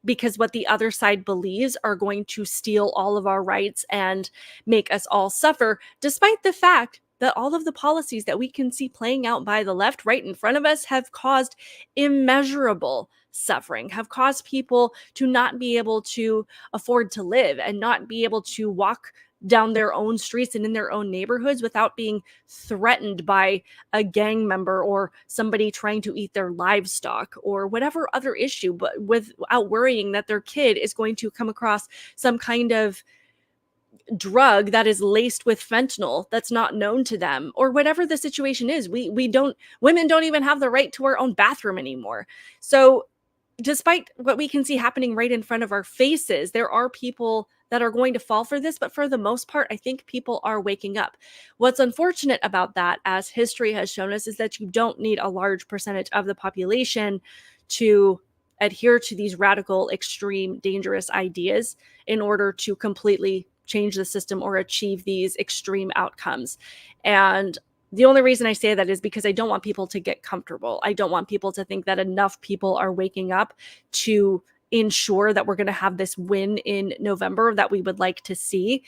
because what the other side believes are going to steal all of our rights and make us all suffer, despite the fact that all of the policies that we can see playing out by the left right in front of us have caused immeasurable suffering, have caused people to not be able to afford to live and not be able to walk down their own streets and in their own neighborhoods without being threatened by a gang member or somebody trying to eat their livestock or whatever other issue, but without worrying that their kid is going to come across some kind of drug that is laced with fentanyl that's not known to them, or whatever the situation is. Women don't even have the right to our own bathroom anymore. So despite what we can see happening right in front of our faces, there are people that are going to fall for this, but for the most part, I think people are waking up. What's unfortunate about that, as history has shown us, is that you don't need a large percentage of the population to adhere to these radical, extreme, dangerous ideas in order to completely change the system or achieve these extreme outcomes. And the only reason I say that is because I don't want people to get comfortable. I don't want people to think that enough people are waking up to ensure that we're going to have this win in November that we would like to see,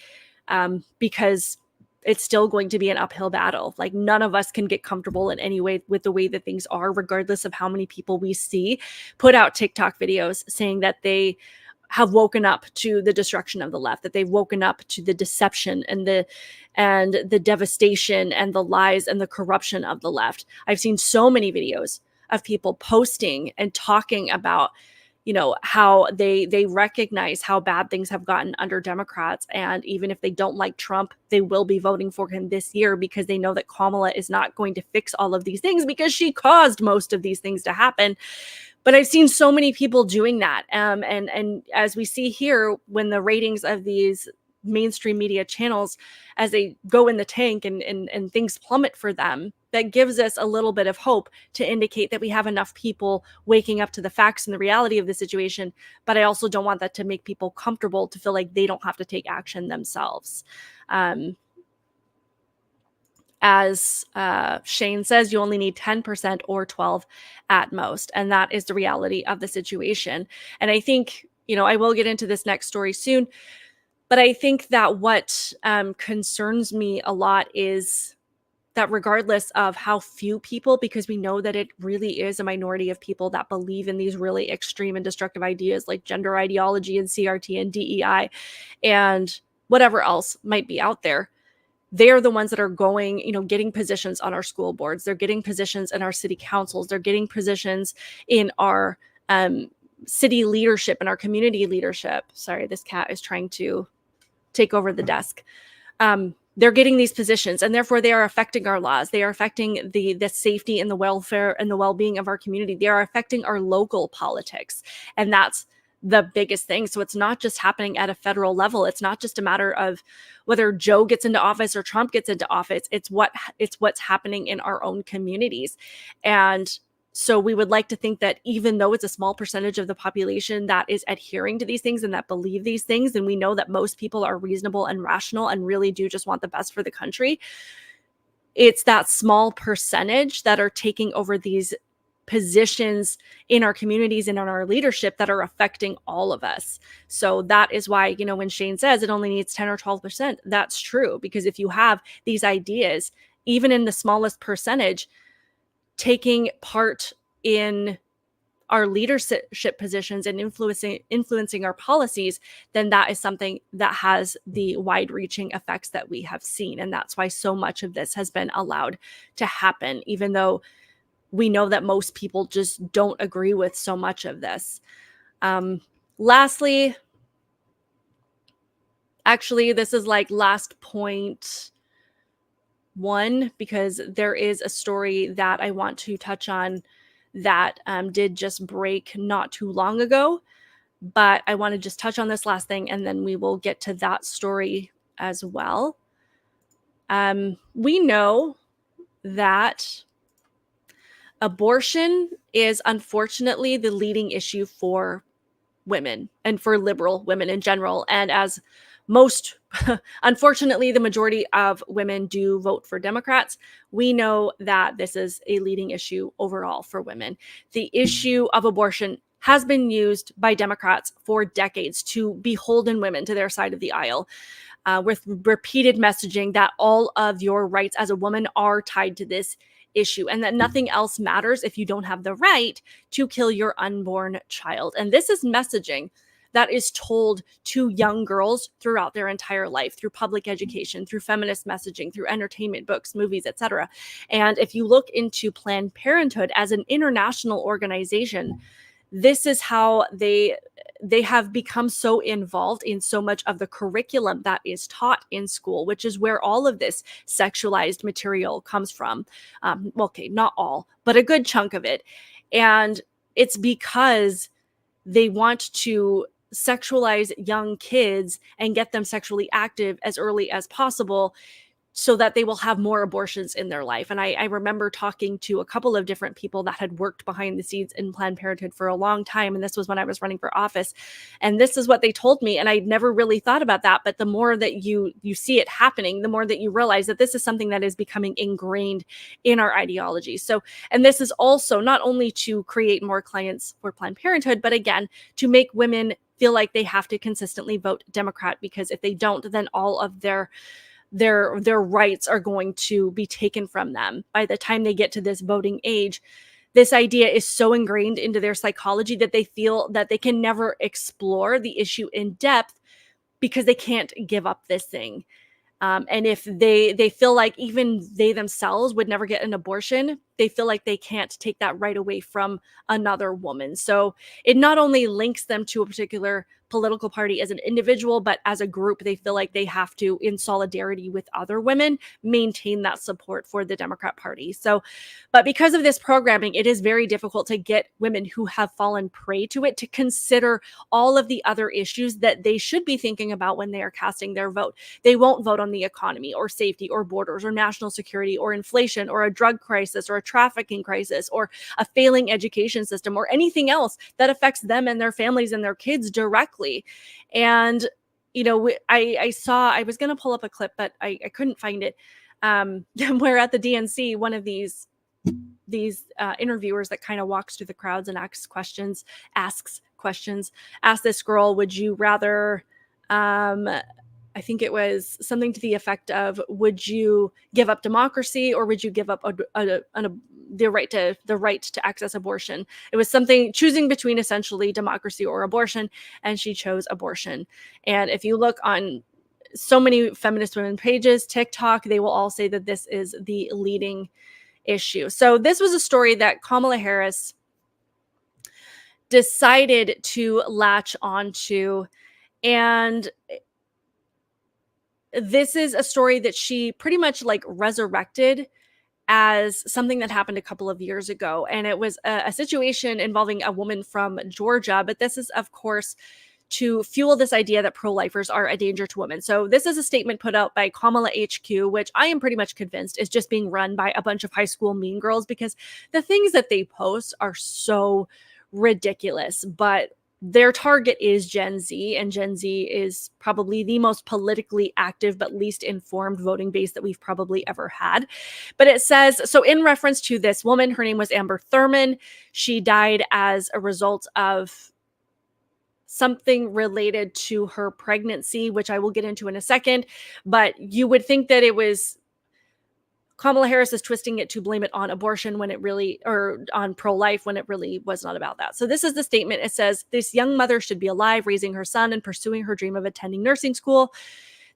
because it's still going to be an uphill battle. Like, none of us can get comfortable in any way with the way that things are, regardless of how many people we see put out TikTok videos saying that they have woken up to the destruction of the left, that they've woken up to the deception and the devastation and the lies and the corruption of the left. I've seen so many videos of people posting and talking about, how they recognize how bad things have gotten under Democrats. And even if they don't like Trump, they will be voting for him this year because they know that Kamala is not going to fix all of these things because she caused most of these things to happen. But I've seen so many people doing that. And as we see here, when the ratings of these mainstream media channels as they go in the tank and things plummet for them, that gives us a little bit of hope to indicate that we have enough people waking up to the facts and the reality of the situation. But I also don't want that to make people comfortable to feel like they don't have to take action themselves. As Shane says, you only need 10% or 12 at most. And that is the reality of the situation. And I think, I will get into this next story soon, but I think that what concerns me a lot is that regardless of how few people, because we know that it really is a minority of people that believe in these really extreme and destructive ideas like gender ideology and CRT and DEI and whatever else might be out there, they're the ones that are going, getting positions on our school boards. They're getting positions in our city councils. They're getting positions in our city leadership and our community leadership. Sorry, this cat is trying to take over the desk. They're getting these positions, and therefore they are affecting our laws. They are affecting the safety and the welfare and the well-being of our community. They are affecting our local politics, and that's the biggest thing. So it's not just happening at a federal level. It's not just a matter of whether Joe gets into office or Trump gets into office. It's what's happening in our own communities. And so we would like to think that even though it's a small percentage of the population that is adhering to these things and that believe these things, and we know that most people are reasonable and rational and really do just want the best for the country, it's that small percentage that are taking over these positions in our communities and in our leadership that are affecting all of us. So that is why, when Shane says it only needs 10 or 12%, that's true. Because if you have these ideas, even in the smallest percentage, taking part in our leadership positions and influencing our policies, then that is something that has the wide-reaching effects that we have seen. And that's why so much of this has been allowed to happen, even though we know that most people just don't agree with so much of this. Lastly, actually, this is like last point one, because there is a story that I want to touch on that did just break not too long ago. But I want to just touch on this last thing, and then we will get to that story as well. We know that abortion is unfortunately the leading issue for women and for liberal women in general. And as most, unfortunately, the majority of women do vote for Democrats, we know that this is a leading issue overall for women. The issue of abortion has been used by Democrats for decades to beholden women to their side of the aisle, with repeated messaging that all of your rights as a woman are tied to this issue and that nothing else matters if you don't have the right to kill your unborn child. And this is messaging that is told to young girls throughout their entire life, through public education, through feminist messaging, through entertainment, books, movies, etc. And if you look into Planned Parenthood as an international organization, this is how they have become so involved in so much of the curriculum that is taught in school, which is where all of this sexualized material comes from. Okay, not all, but a good chunk of it. And it's because they want to sexualize young kids and get them sexually active as early as possible, so that they will have more abortions in their life. And I remember talking to a couple of different people that had worked behind the scenes in Planned Parenthood for a long time. And this was when I was running for office. And this is what they told me. And I'd never really thought about that. But the more that you see it happening, the more that you realize that this is something that is becoming ingrained in our ideology. So, and this is also not only to create more clients for Planned Parenthood, but again, to make women feel like they have to consistently vote Democrat, because if they don't, then all of their rights are going to be taken from them by the time they get to this voting age. This idea is so ingrained into their psychology that they feel that they can never explore the issue in depth because they can't give up this thing. And if they feel like even they themselves would never get an abortion, they feel like they can't take that right away from another woman. So it not only links them to a particular political party as an individual, but as a group, they feel like they have to, in solidarity with other women, maintain that support for the Democrat Party. So, but because of this programming, it is very difficult to get women who have fallen prey to it to consider all of the other issues that they should be thinking about when they are casting their vote. They won't vote on the economy or safety or borders or national security or inflation or a drug crisis or a trafficking crisis or a failing education system or anything else that affects them and their families and their kids directly. And, you know, I was going to pull up a clip, but I couldn't find it. Where at the DNC, one of these interviewers that kind of walks through the crowds and asks questions, asked this girl, would you rather, I think it was something to the effect of, would you give up democracy or would you give up the right to access abortion? It was something choosing between essentially democracy or abortion, and she chose abortion. And if you look on so many feminist women pages, TikTok, they will all say that this is the leading issue. So this was a story that Kamala Harris decided to latch onto, and this is a story that she pretty much like resurrected as something that happened a couple of years ago. And it was a situation involving a woman from Georgia. But this is, of course, to fuel this idea that pro-lifers are a danger to women. So this is a statement put out by Kamala HQ, which I am pretty much convinced is just being run by a bunch of high school mean girls, because the things that they post are so ridiculous. But their target is Gen Z, and Gen Z is probably the most politically active but least informed voting base that we've probably ever had. But it says, so in reference to this woman, her name was Amber Thurman. She died as a result of something related to her pregnancy, which I will get into in a second. But you would think that it was Kamala Harris is twisting it to blame it on abortion when it really, or on pro-life when it really was not about that. So this is the statement. It says, this young mother should be alive, raising her son and pursuing her dream of attending nursing school.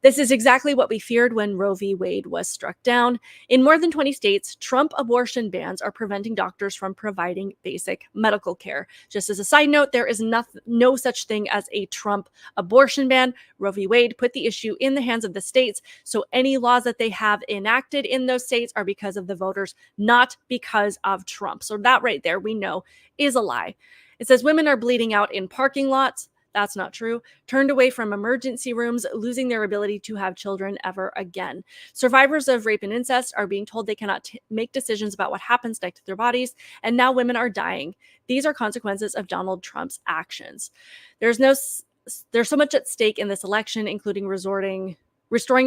This is exactly what we feared when Roe v. Wade was struck down. In more than 20 states, Trump abortion bans are preventing doctors from providing basic medical care. Just as a side note, there is no such thing as a Trump abortion ban. Roe v. Wade put the issue in the hands of the states, so any laws that they have enacted in those states are because of the voters, not because of Trump. So that right there, we know, is a lie. It says women are bleeding out in parking lots. That's not true. Turned away from emergency rooms, losing their ability to have children ever again. Survivors of rape and incest are being told they cannot make decisions about what happens next to their bodies, and now women are dying. These are consequences of Donald Trump's actions. There's so much at stake in this election, including restoring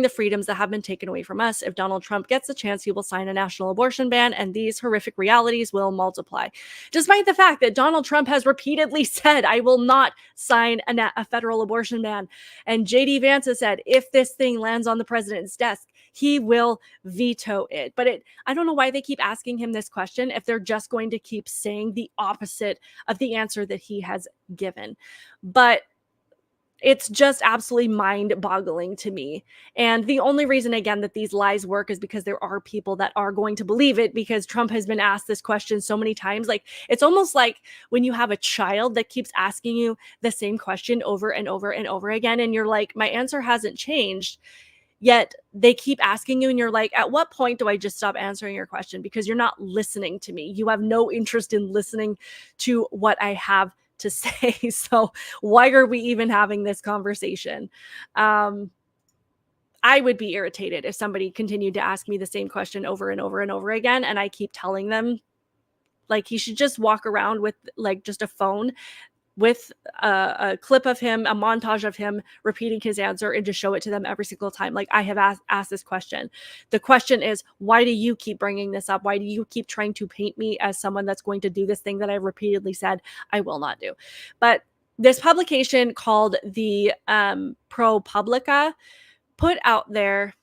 the freedoms that have been taken away from us. If Donald Trump gets a chance, he will sign a national abortion ban, and these horrific realities will multiply. Despite the fact that Donald Trump has repeatedly said, I will not sign a federal abortion ban. And J.D. Vance has said, if this thing lands on the president's desk, he will veto it. But I don't know why they keep asking him this question if they're just going to keep saying the opposite of the answer that he has given. But it's just absolutely mind-boggling to me. And the only reason, again, that these lies work is because there are people that are going to believe it, because Trump has been asked this question so many times. Like, it's almost like when you have a child that keeps asking you the same question over and over and over again, and you're like, my answer hasn't changed. Yet they keep asking you, and you're like, at what point do I just stop answering your question? Because you're not listening to me. You have no interest in listening to what I have to say. So why are we even having this conversation? I would be irritated if somebody continued to ask me the same question over and over and over again, and I keep telling them, like, he should just walk around with like just a phone with a clip of him, a montage of him repeating his answer, and just show it to them every single time. Like, I have asked this question. The question is, why do you keep bringing this up? Why do you keep trying to paint me as someone that's going to do this thing that I've repeatedly said I will not do? But this publication called the ProPublica put out there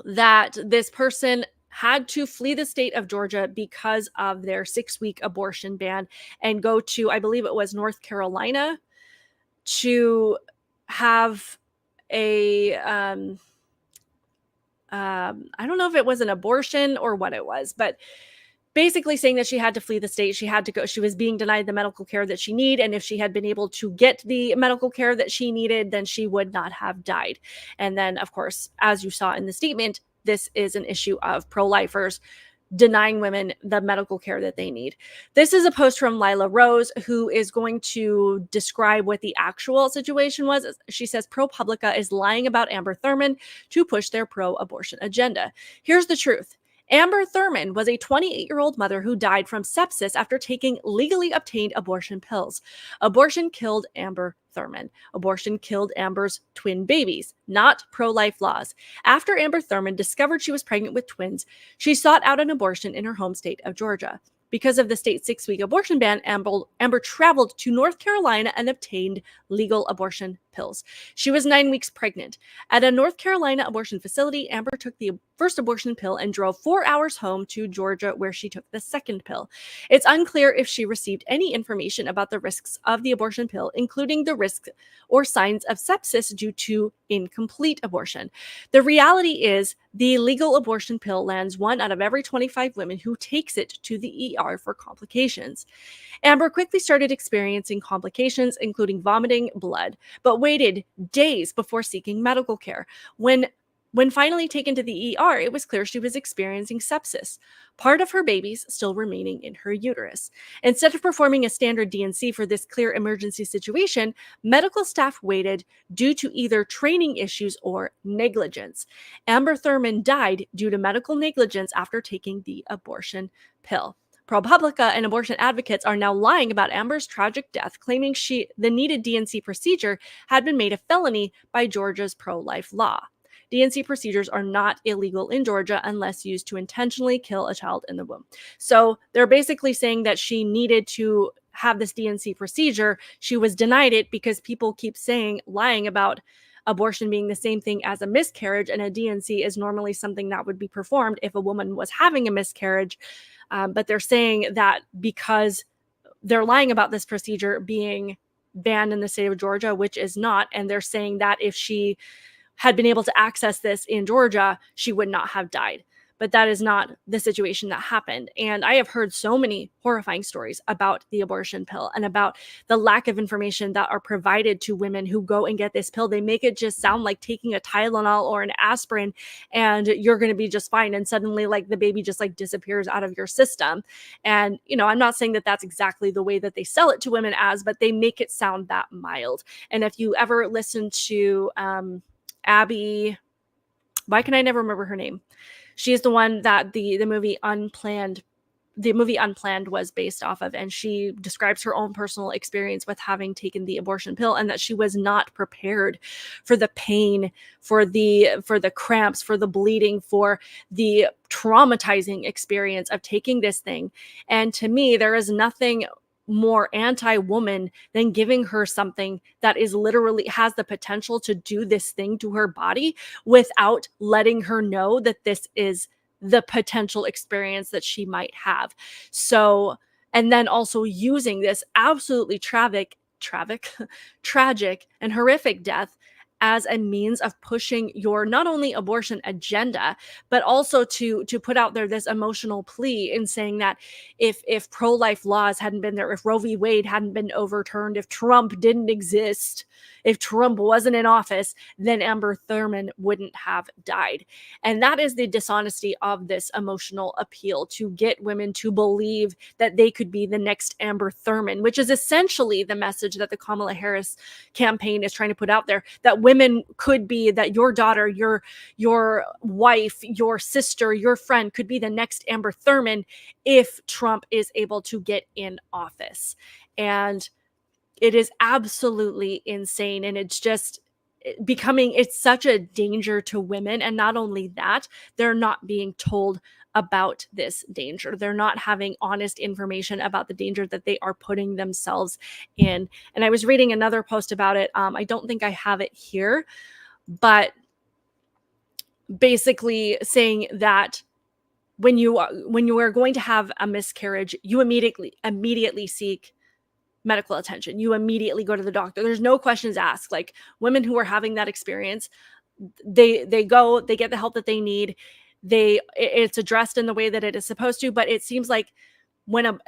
that this person had to flee the state of Georgia because of their 6-week abortion ban and go to, I believe it was North Carolina, to have a, I don't know if it was an abortion or what it was, but basically saying that she had to flee the state. She had to go. She was being denied the medical care that she needed. And if she had been able to get the medical care that she needed, then she would not have died. And then, of course, as you saw in the statement, this is an issue of pro-lifers denying women the medical care that they need. This is a post from Lila Rose, who is going to describe what the actual situation was. She says, ProPublica is lying about Amber Thurman to push their pro-abortion agenda. Here's the truth. Amber Thurman was a 28-year-old mother who died from sepsis after taking legally obtained abortion pills. Abortion killed Amber Thurman. Abortion killed Amber's twin babies, not pro-life laws. After Amber Thurman discovered she was pregnant with twins, she sought out an abortion in her home state of Georgia. Because of the state's 6-week abortion ban, Amber traveled to North Carolina and obtained legal abortion pills. She was 9 weeks pregnant. At a North Carolina abortion facility, Amber took the first abortion pill and drove 4 hours home to Georgia, where she took the second pill. It's unclear if she received any information about the risks of the abortion pill, including the risks or signs of sepsis due to incomplete abortion. The reality is the legal abortion pill lands 1 out of every 25 women who takes it to the ER for complications. Amber quickly started experiencing complications, including vomiting blood, but waited days before seeking medical care. When finally taken to the ER, it was clear she was experiencing sepsis, part of her babies still remaining in her uterus. Instead of performing a standard D&C for this clear emergency situation, medical staff waited due to either training issues or negligence. Amber Thurman died due to medical negligence after taking the abortion pill. ProPublica and abortion advocates are now lying about Amber's tragic death, claiming the needed D&C procedure had been made a felony by Georgia's pro-life law. D&C procedures are not illegal in Georgia unless used to intentionally kill a child in the womb. So they're basically saying that she needed to have this D&C procedure. She was denied it because people keep lying about abortion being the same thing as a miscarriage, and a D&C is normally something that would be performed if a woman was having a miscarriage. But they're saying that because they're lying about this procedure being banned in the state of Georgia, which is not, and they're saying that if she had been able to access this in Georgia, she would not have died. But that is not the situation that happened. And I have heard so many horrifying stories about the abortion pill and about the lack of information that are provided to women who go and get this pill. They make it just sound like taking a Tylenol or an aspirin and you're going to be just fine. And suddenly like the baby just like disappears out of your system. And, you know, I'm not saying that that's exactly the way that they sell it to women as, but they make it sound that mild. And if you ever listen to Abby, why can I never remember her name? She is the one that the movie Unplanned was based off of, and she describes her own personal experience with having taken the abortion pill and that she was not prepared for the pain, for the cramps, for the bleeding, for the traumatizing experience of taking this thing. And to me, there is nothing more anti-woman than giving her something that is literally has the potential to do this thing to her body without letting her know that this is the potential experience that she might have. So, and then also using this absolutely tragic and horrific death as a means of pushing your not only abortion agenda, but also to put out there this emotional plea in saying that if pro-life laws hadn't been there, if Roe v. Wade hadn't been overturned, if Trump didn't exist, if Trump wasn't in office, then Amber Thurman wouldn't have died. And that is the dishonesty of this emotional appeal, to get women to believe that they could be the next Amber Thurman, which is essentially the message that the Kamala Harris campaign is trying to put out there, that women could be, that your daughter, your wife, your sister, your friend could be the next Amber Thurman if Trump is able to get in office. And it is absolutely insane. And it's just it's such a danger to women. And not only that, they're not being told about this danger. They're not having honest information about the danger that they are putting themselves in. And I was reading another post about it. I don't think I have it here, but basically saying that when you are going to have a miscarriage, you immediately seek medical attention. You immediately go to the doctor. There's no questions asked. Like, women who are having that experience, they go, they get the help that they need. it's addressed in the way that it is supposed to. But it seems like when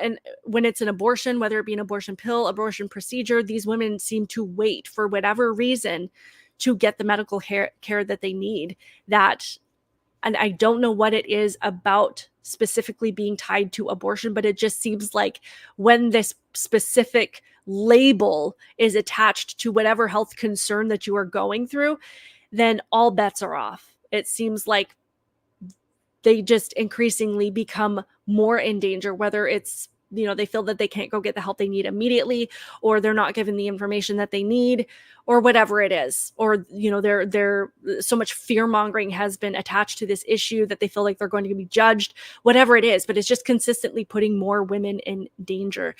it's an abortion, whether it be an abortion pill, abortion procedure, these women seem to wait for whatever reason to get the medical care that they need. And I don't know what it is about specifically being tied to abortion, but it just seems like when this specific label is attached to whatever health concern that you are going through, then all bets are off. It seems like they just increasingly become more in danger, whether it's, they feel that they can't go get the help they need immediately, or they're not given the information that they need, or whatever it is. Or, they're so much fear mongering has been attached to this issue that they feel like they're going to be judged, whatever it is, but it's just consistently putting more women in danger.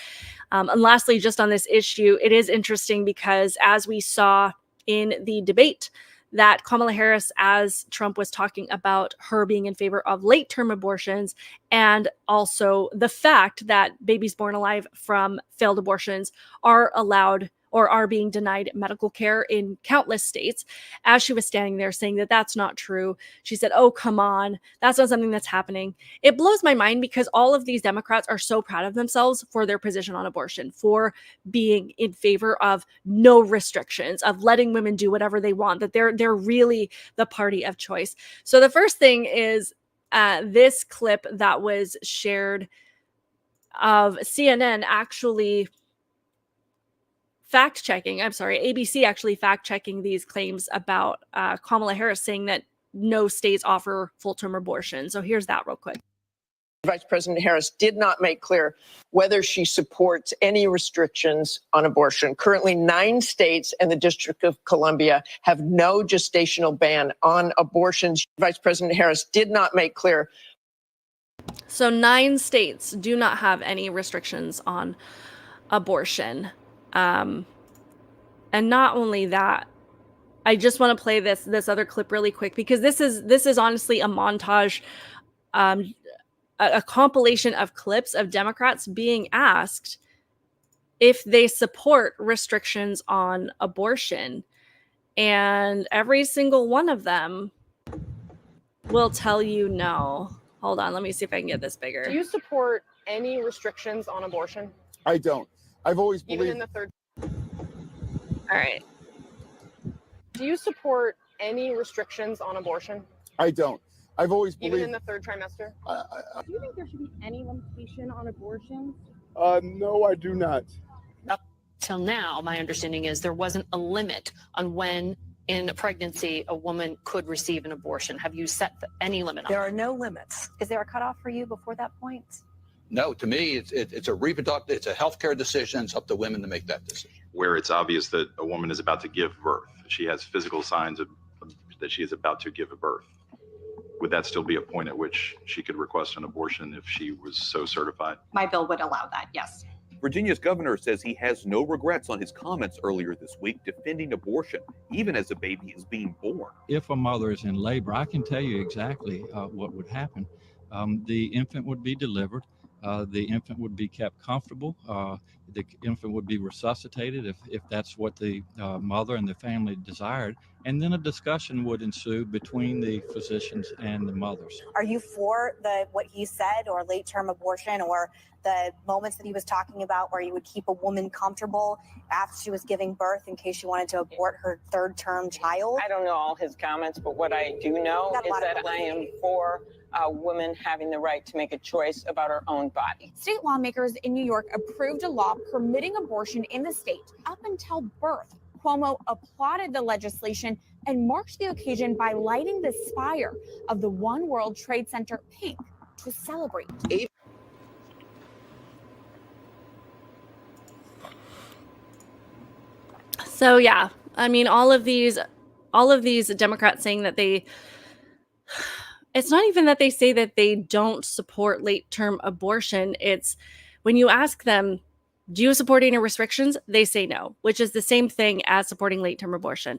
And lastly, just on this issue, it is interesting because as we saw in the debate, that Kamala Harris, as Trump was talking about her being in favor of late-term abortions, and also the fact that babies born alive from failed abortions are allowed or are being denied medical care in countless states, as she was standing there saying that that's not true, she said, oh, come on, that's not something that's happening. It blows my mind because all of these Democrats are so proud of themselves for their position on abortion, for being in favor of no restrictions, of letting women do whatever they want, that they're really the party of choice. So the first thing is this clip that was shared of CNN actually ABC actually fact-checking these claims about Kamala Harris saying that no states offer full-term abortion. So here's that real quick. Vice President Harris did not make clear whether she supports any restrictions on abortion. Currently, 9 states and the District of Columbia have no gestational ban on abortions. Vice President Harris did not make clear. So 9 states do not have any restrictions on abortion. And not only that, I just want to play this other clip really quick because this is honestly a montage, a compilation of clips of Democrats being asked if they support restrictions on abortion, and every single one of them will tell you no. Hold on, let me see if I can get this bigger. Do you support any restrictions on abortion? I don't. I've always Even believed. in the third. All right. Do you support any restrictions on abortion? I don't. I've always Even believed. in the third trimester? Do you think there should be any limitation on abortion? No, I do not. Up till now, my understanding is there wasn't a limit on when in a pregnancy a woman could receive an abortion. Have you set any limit on There are no limits. Is there a cutoff for you before that point? No, to me, it's a reproductive, it's a healthcare decision. It's up to women to make that decision. Where it's obvious that a woman is about to give birth, she has physical signs of that she is about to give a birth. Would that still be a point at which she could request an abortion if she was so certified? My bill would allow that, yes. Virginia's governor says he has no regrets on his comments earlier this week defending abortion, even as a baby is being born. If a mother is in labor, I can tell you exactly what would happen. The infant would be delivered. The infant would be kept comfortable. The infant would be resuscitated if that's what the mother and the family desired. And then a discussion would ensue between the physicians and the mothers. Are you for what he said, or late-term abortion, or the moments that he was talking about where you would keep a woman comfortable after she was giving birth in case she wanted to abort her third-term child? I don't know all his comments, but what I do know is that I am for women having the right to make a choice about her own body. State lawmakers in New York approved a law permitting abortion in the state up until birth. Cuomo applauded the legislation and marked the occasion by lighting the spire of the One World Trade Center pink to celebrate. So yeah, I mean, all of these Democrats saying that it's not even that they say that they don't support late-term abortion. It's when you ask them, do you support any restrictions? They say no, which is the same thing as supporting late-term abortion.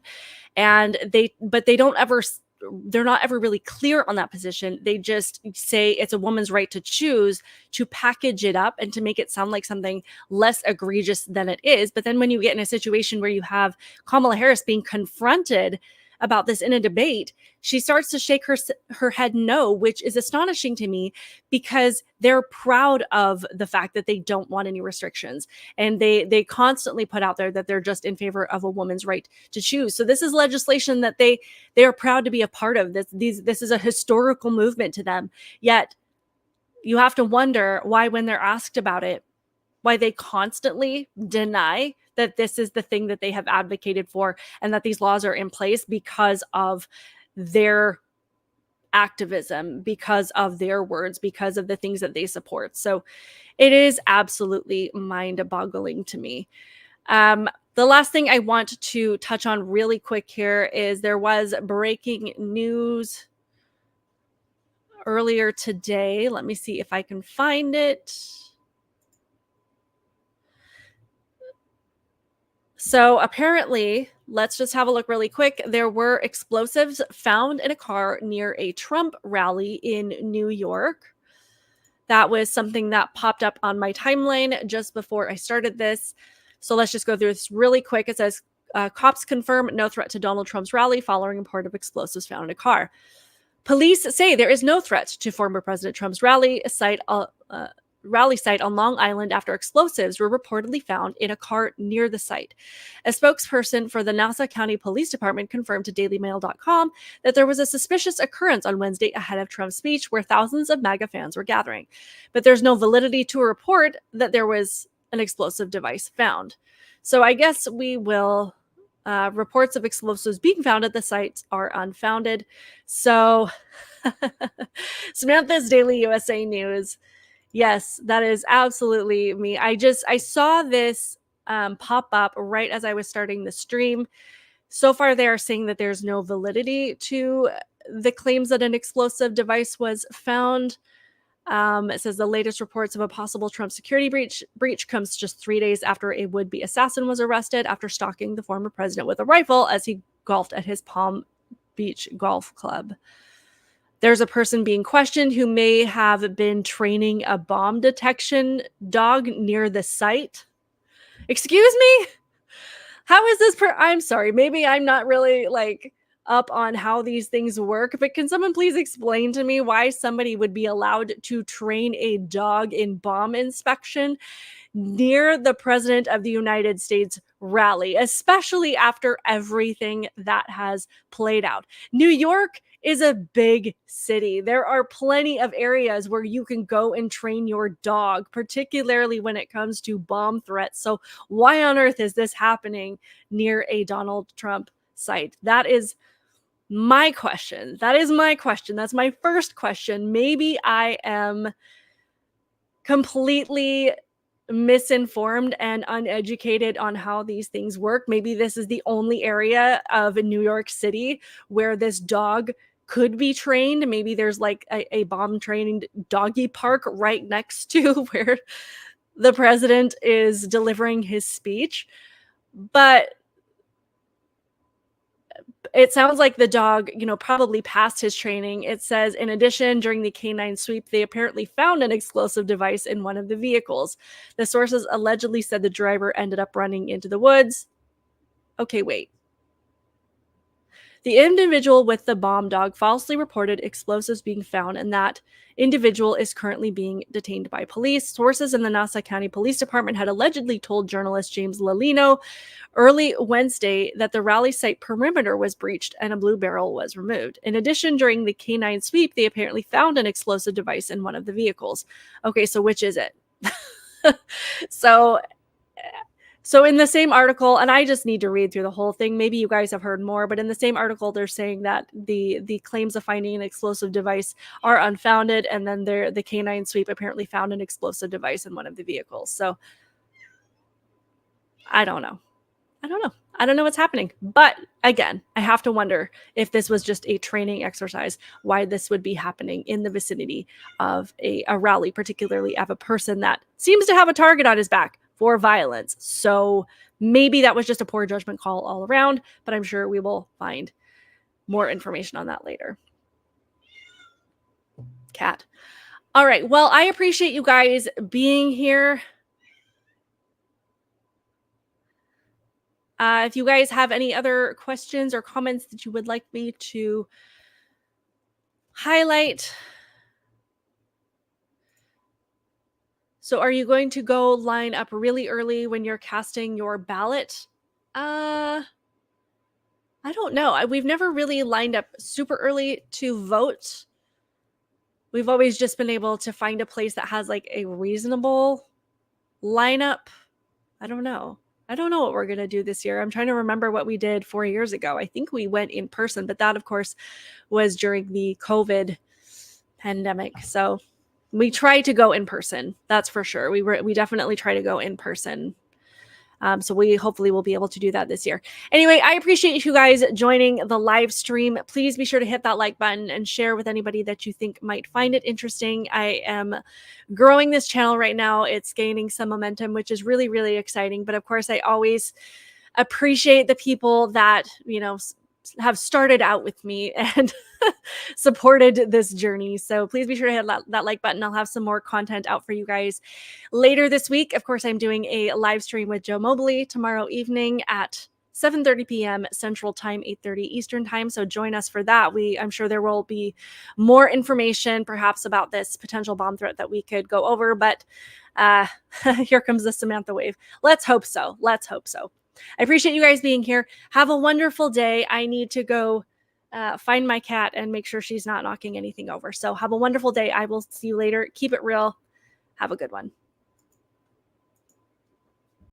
And they're not ever really clear on that position. They just say it's a woman's right to choose, to package it up and to make it sound like something less egregious than it is. But then when you get in a situation where you have Kamala Harris being confronted about this in a debate, she starts to shake her head no, which is astonishing to me because they're proud of the fact that they don't want any restrictions. And they constantly put out there that they're just in favor of a woman's right to choose. So this is legislation that they are proud to be a part of. This is a historical movement to them. Yet you have to wonder why, when they're asked about it, why they constantly deny that this is the thing that they have advocated for and that these laws are in place because of their activism, because of their words, because of the things that they support. So it is absolutely mind-boggling to me. The last thing I want to touch on really quick here is there was breaking news earlier today. Let me see if I can find it. So apparently, let's just have a look really quick. There were explosives found in a car near a Trump rally in New York. That was something that popped up on my timeline just before I started this. So let's just go through this really quick. It says, cops confirm no threat to Donald Trump's rally following a report of explosives found in a car. Police say there is no threat to former President Trump's rally site on Long Island after explosives were reportedly found in a car near the site. A spokesperson for the Nassau County Police Department confirmed to dailymail.com that there was a suspicious occurrence on Wednesday ahead of Trump's speech where thousands of MAGA fans were gathering. But there's no validity to a report that there was an explosive device found. So I guess we will... reports of explosives being found at the sites are unfounded. So Samantha's Daily USA News. Yes, that is absolutely me. I saw this pop up right as I was starting the stream. So far, they are saying that there's no validity to the claims that an explosive device was found. It says the latest reports of a possible Trump security breach comes just 3 days after a would-be assassin was arrested after stalking the former president with a rifle as he golfed at his Palm Beach golf club. There's a person being questioned who may have been training a bomb detection dog near the site. Excuse me? How is this I'm sorry, maybe I'm not really up on how these things work, but can someone please explain to me why somebody would be allowed to train a dog in bomb inspection near the President of the United States rally, especially after everything that has played out? New York is a big city. There are plenty of areas where you can go and train your dog, particularly when it comes to bomb threats. So why on earth is this happening near a Donald Trump site? That is my question. That's my first question. Maybe I am completely misinformed and uneducated on how these things work. Maybe this is the only area of New York City where this dog could be trained. Maybe there's a bomb training doggy park right next to where the president is delivering his speech. But it sounds like the dog, probably passed his training. It says, in addition, during the canine sweep, they apparently found an explosive device in one of the vehicles. The sources allegedly said the driver ended up running into the woods. Okay, wait. The individual with the bomb dog falsely reported explosives being found, and that individual is currently being detained by police. Sources in the Nassau County Police Department had allegedly told journalist James Lalino early Wednesday that the rally site perimeter was breached and a blue barrel was removed. In addition, during the canine sweep, they apparently found an explosive device in one of the vehicles. Okay, so which is it? So in the same article, and I just need to read through the whole thing. Maybe you guys have heard more, but in the same article, they're saying that the claims of finding an explosive device are unfounded, and then the canine sweep apparently found an explosive device in one of the vehicles. So I don't know. I don't know what's happening. But again, I have to wonder if this was just a training exercise, why this would be happening in the vicinity of a rally, particularly of a person that seems to have a target on his back for violence. So maybe that was just a poor judgment call all around, but I'm sure we will find more information on that later. Cat. All right. Well, I appreciate you guys being here. If you guys have any other questions or comments that you would like me to highlight. So are you going to go line up really early when you're casting your ballot? I don't know. We've never really lined up super early to vote. We've always just been able to find a place that has like a reasonable lineup. I don't know. I don't know what we're going to do this year. I'm trying to remember what we did 4 years ago. I think we went in person, but that, of course, was during the COVID pandemic. So we try to go in person. That's for sure. We definitely try to go in person. So we hopefully will be able to do that this year. Anyway, I appreciate you guys joining the live stream. Please be sure to hit that like button and share with anybody that you think might find it interesting. I am growing this channel right now. It's gaining some momentum, which is really, really exciting. But of course, I always appreciate the people that, have started out with me and supported this journey. So please be sure to hit that like button. I'll have some more content out for you guys later this week. Of course, I'm doing a live stream with Joe Mobley tomorrow evening at 7:30 p.m. Central Time, 8:30 Eastern Time. So join us for that. I'm sure there will be more information perhaps about this potential bomb threat that we could go over, but here comes the Samantha wave. Let's hope so. Let's hope so. I appreciate you guys being here. Have a wonderful day. I need to go find my cat and make sure she's not knocking anything over. So have a wonderful day. I will see you later. Keep it real. Have a good one.